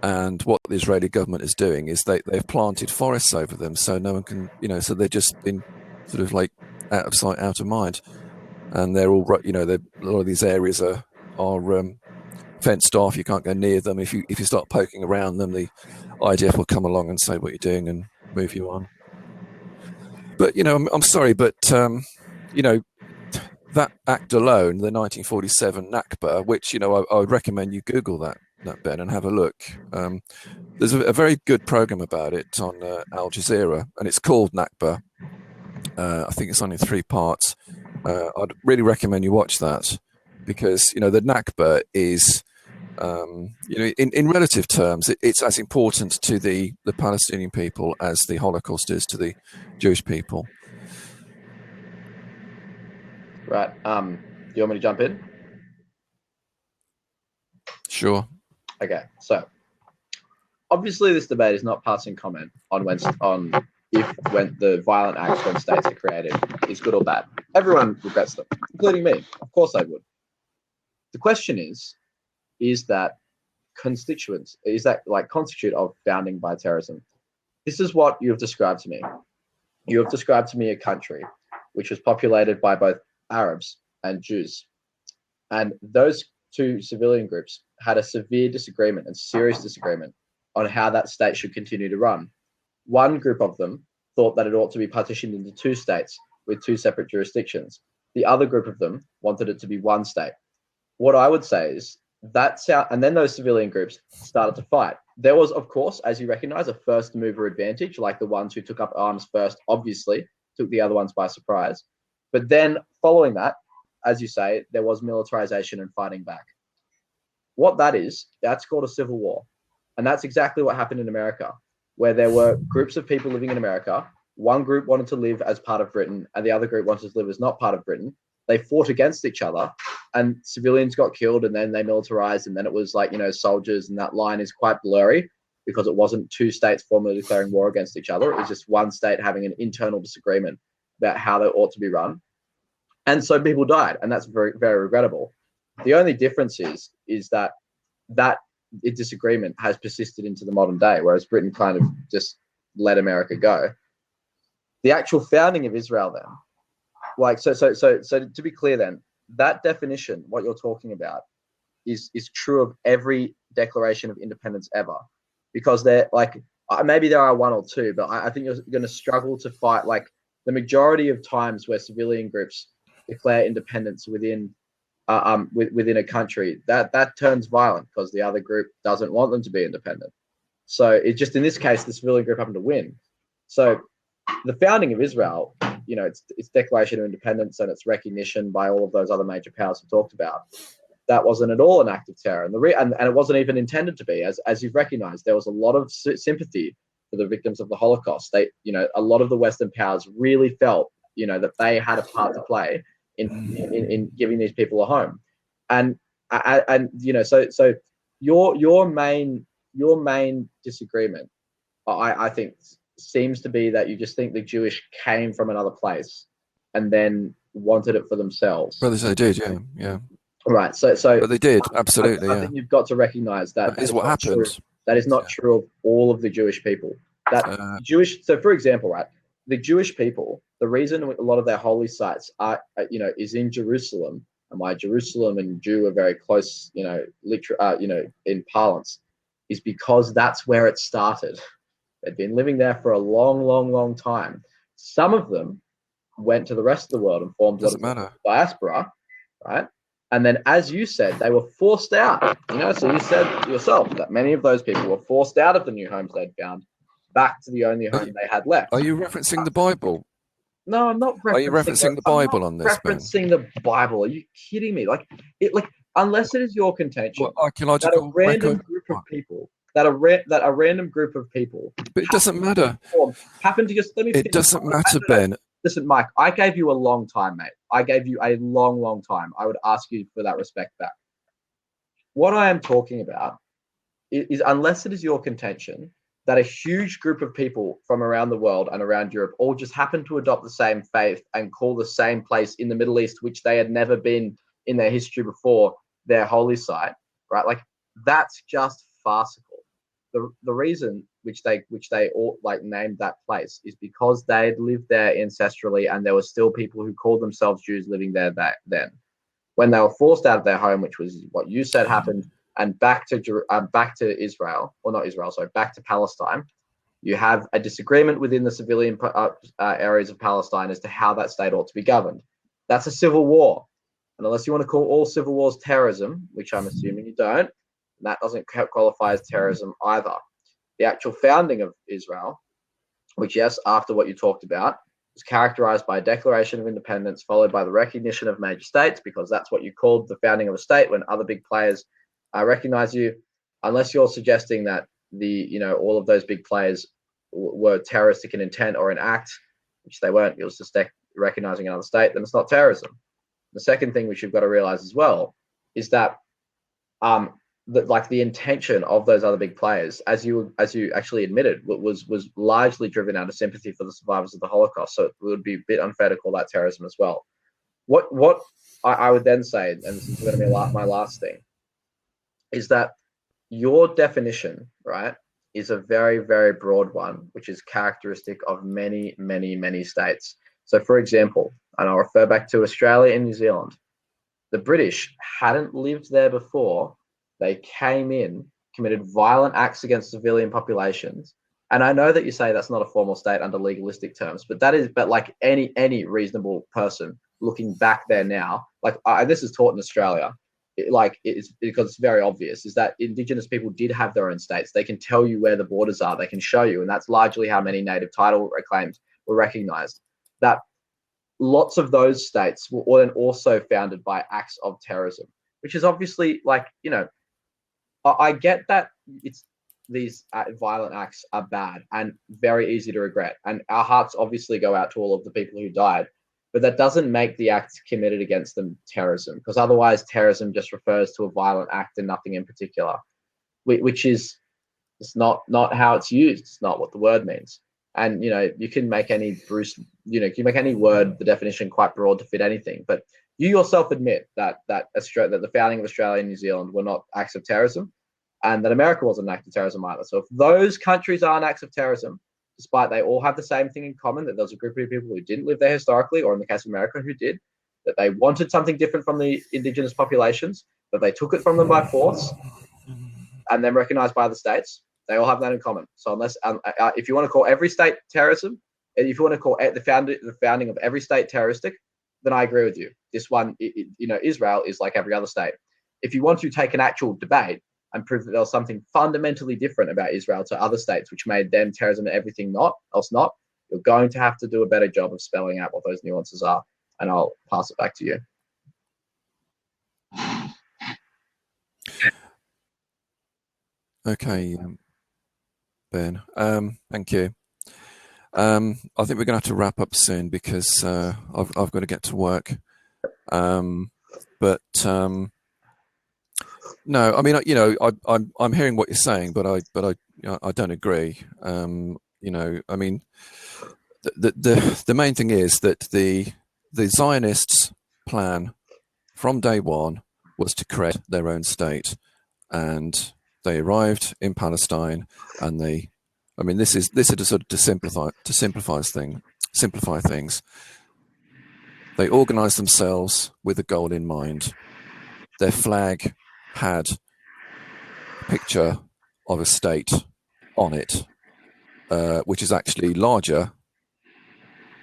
And what the Israeli government is doing is they've planted forests over them, so no one can, so they've just been sort of like out of sight, out of mind. And they're all, a lot of these areas are fenced off. You can't go near them. If you start poking around them, the IDF will come along and say what you're doing and move you on. But I'm sorry, but that act alone, the 1947 Nakba, which I would recommend you Google that Ben, and have a look. There's a very good program about it on Al Jazeera, and it's called Nakba. I think it's on in 3 parts. I'd really recommend you watch that, because the Nakba is, in relative terms, it's as important to the Palestinian people as the Holocaust is to the Jewish people. Right. Do you want me to jump in? Sure. Okay. So obviously, this debate is not passing comment on when the violent acts when states are created is good or bad. Everyone regrets them, including me. Of course, I would. The question is that constitute of founding by terrorism? This is what you have described to me. You have described to me a country which was populated by both Arabs and Jews, and those two civilian groups had a severe disagreement and serious disagreement on how that state should continue to run. One group of them thought that it ought to be partitioned into 2 states with 2 separate jurisdictions. The other group of them wanted it to be 1 state. What I would say is and then those civilian groups started to fight. There was, of course, as you recognize, a first mover advantage, like the ones who took up arms first, obviously, took the other ones by surprise. But then following that, as you say, there was militarization and fighting back. What that's called a civil war. And that's exactly what happened in America, where there were groups of people living in America. One group wanted to live as part of Britain, and the other group wanted to live as not part of Britain. They fought against each other, and civilians got killed, and then they militarized, and then it was like, soldiers, and that line is quite blurry because it wasn't 2 states formally declaring war against each other. It was just 1 state having an internal disagreement about how they ought to be run. And so people died, and that's very, very regrettable. The only difference is that disagreement has persisted into the modern day, whereas Britain kind of just let America go. The actual founding of Israel, then, so to be clear, then, that definition, what you're talking about, is true of every declaration of independence ever, because maybe there are 1 or 2, but I think you're going to struggle to fight the majority of times where civilian groups declare independence within a country, that turns violent because the other group doesn't want them to be independent. So it just, in this case, the civilian group happened to win. So the founding of Israel, its declaration of independence and its recognition by all of those other major powers we talked about, that wasn't at all an act of terror, and it wasn't even intended to be. As you've recognized, there was a lot of sympathy for the victims of the Holocaust. A lot of the Western powers really felt, that they had a part to play in giving these people a home, and so your main disagreement, I think, seems to be that you just think the Jewish came from another place and then wanted it for themselves. Well, they did, yeah. Right. So but they did, absolutely. I think you've got to recognize that is what happened. That is not true of all of the Jewish people. So for example, right, the Jewish people, the reason a lot of their holy sites are, is in Jerusalem, and why Jerusalem and Jew are very close, in parlance, is because that's where it started. They'd been living there for a long, long, long time. Some of them went to the rest of the world and formed what is matter. diaspora, right? And then, as you said, they were forced out. So you said yourself that many of those people were forced out of the new homes they'd found, back to the only home they had left. Are you referencing the Bible? No, I'm not referencing. Are you referencing the Bible on this, Ben? Referencing the Bible? Are you kidding me? Unless it is your contention that a random group of people, that a random group of people, but it doesn't matter. Happen to just let me. It doesn't matter, Ben. Listen, Mike, I gave you a long time, mate. I gave you a long, long time. I would ask you for that respect back. What I am talking about is, unless it is your contention that a huge group of people from around the world and around Europe all just happen to adopt the same faith and call the same place in the Middle East, which they had never been in their history before, their holy site, right? Like, that's just farcical. The reason which they all named that place is because they had lived there ancestrally, and there were still people who called themselves Jews living there then. When they were forced out of their home, which was what you said happened, and back to Israel, or not Israel, sorry, back to Palestine, you have a disagreement within the civilian areas of Palestine as to how that state ought to be governed. That's a civil war. And unless you want to call all civil wars terrorism, which I'm assuming you don't, that doesn't qualify as terrorism either. The actual founding of Israel, which, yes, after what you talked about, was characterized by a declaration of independence followed by the recognition of major states, because that's what you called the founding of a state when other big players recognize you. Unless you're suggesting that all of those big players were terroristic in intent or in act, which they weren't, it was just recognizing another state, then it's not terrorism. The second thing which you've got to realize as well is that the intention of those other big players, as you actually admitted, was largely driven out of sympathy for the survivors of the Holocaust. So it would be a bit unfair to call that terrorism as well. What I would then say, and this is going to be my last thing, is that your definition, right, is a very, very broad one, which is characteristic of many, many, many states. So, for example, and I'll refer back to Australia and New Zealand, the British hadn't lived there before. They came in, committed violent acts against civilian populations. And I know that you say that's not a formal state under legalistic terms, but like any reasonable person looking back there now, this is taught in Australia, it's because it's very obvious, is that Indigenous people did have their own states. They can tell you where the borders are. They can show you. And that's largely how many native title claims were recognized. That lots of those states were then also founded by acts of terrorism, which is obviously I get that these violent acts are bad and very easy to regret. And our hearts obviously go out to all of the people who died. But that doesn't make the act committed against them terrorism, because otherwise terrorism just refers to a violent act and nothing in particular, which is it's not how it's used. It's not what the word means. And you can make any word, the definition, quite broad to fit anything. But you yourself admit that the founding of Australia and New Zealand were not acts of terrorism, and that America wasn't an act of terrorism either. So if those countries aren't acts of terrorism, despite they all have the same thing in common, that there's a group of people who didn't live there historically, or in the case of America, who did, that they wanted something different from the indigenous populations, that they took it from them by force, and then recognized by the states, they all have that in common. So unless, if you want to call every state terrorism, if you want to call the founding of every state terroristic, then I agree with you. This one, Israel is like every other state. If you want to take an actual debate and prove that there was something fundamentally different about Israel to other states, which made them terrorism and everything else not, you're going to have to do a better job of spelling out what those nuances are. And I'll pass it back to you. Okay, Ben. Thank you. I think we're going to have to wrap up soon because I've got to get to work. No, I mean, I'm hearing what you're saying, but I don't agree. I mean, the main thing is that the Zionists' plan from day one was to create their own state, and they arrived in Palestine, and this is to sort of simplify things. They organized themselves with a goal in mind. Their flag had a picture of a state on it, which is actually larger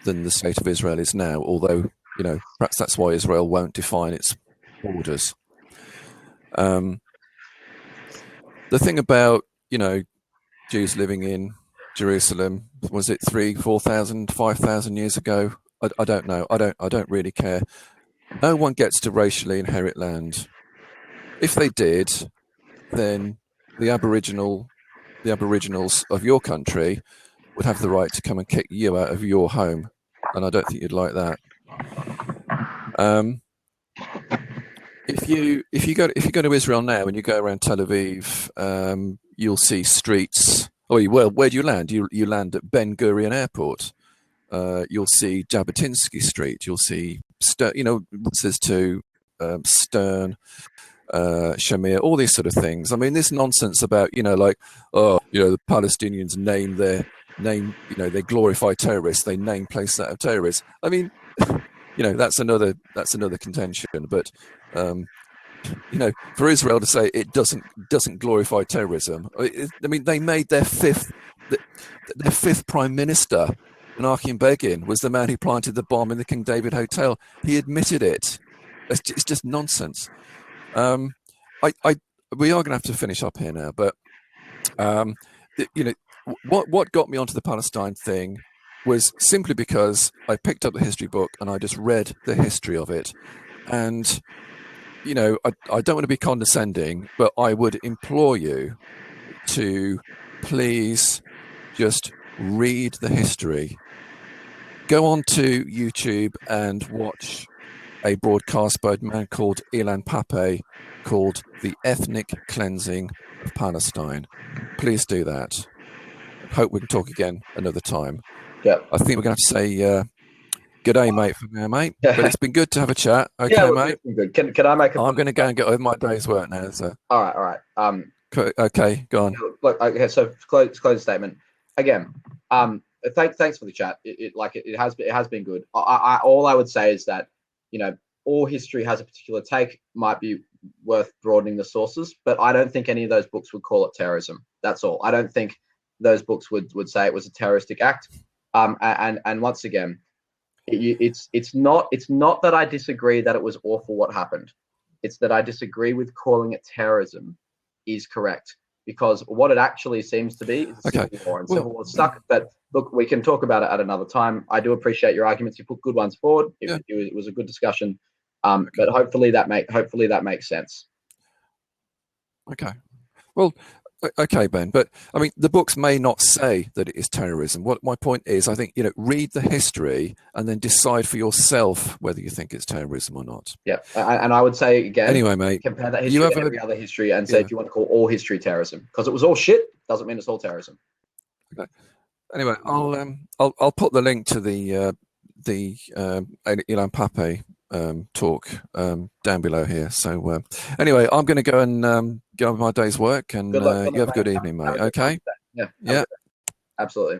than the state of Israel is now, although, you know, perhaps that's why Israel won't define its borders. The thing about, you know, Jews living in Jerusalem, was it 3,000, 4,000, 5,000 years ago? I don't know. I don't really care. No one gets to racially inherit land. If they did, then the Aboriginals of your country would have the right to come and kick you out of your home, and I don't think you'd like that. If you go to Israel now and you go around Tel Aviv, you'll see streets. Oh, well, where do you land? You land at Ben Gurion Airport. You'll see Jabotinsky Street. You'll see says to Stern, Shamir, all these sort of things. I mean, this nonsense about, you know, like, oh, you know, the Palestinians they glorify terrorists. They name places that have terrorists. I mean, you know, that's another contention. But you know, for Israel to say it doesn't glorify terrorism, I mean, they made their fifth prime minister, Menachem Begin, was the man who planted the bomb in the King David Hotel. He admitted it. It's just nonsense. We are going to have to finish up here now, but you know, what got me onto the Palestine thing was simply because I picked up the history book and I just read the history of it. And, you know, I don't want to be condescending, but I would implore you to please just read the history. Go on to YouTube and watch a broadcast by a man called Ilan Pappé called The Ethnic Cleansing of Palestine. Please do that. Hope we can talk again another time. Yeah. I think we're going to have to say good day, mate, for now, mate. But it's been good to have a chat. Okay, mate. Good. Can I make I'm going to go and get over my day's work now. So. All right. Okay, go on. Look, okay, so close the statement. Again, thanks for the chat. It has been good. All I would say is that, you know, all history has a particular take, might be worth broadening the sources, but I don't think any of those books would call it terrorism. That's all. I don't think those books would say it was a terroristic act. And once again, it's not that I disagree that it was awful what happened. It's that I disagree with calling it terrorism is correct, because what it actually seems to be is a civil war, and civil wars suck. But look, we can talk about it at another time. I do appreciate your arguments. You put good ones forward. It was a good discussion. But hopefully that makes sense. Okay. Well, okay, Ben. But I mean, the books may not say that it is terrorism. What my point is, I think, you know, read the history and then decide for yourself whether you think it's terrorism or not. Yeah, and I would say again. Anyway, mate, compare that history to every other history and say if you want to call all history terrorism, because it was all shit, doesn't mean it's all terrorism. Okay. Anyway, I'll put the link to the Ilan Pappé talk down below here. So anyway, I'm going to go and get on with my day's work, and you have a good evening, mate. Okay. Yeah. Absolutely.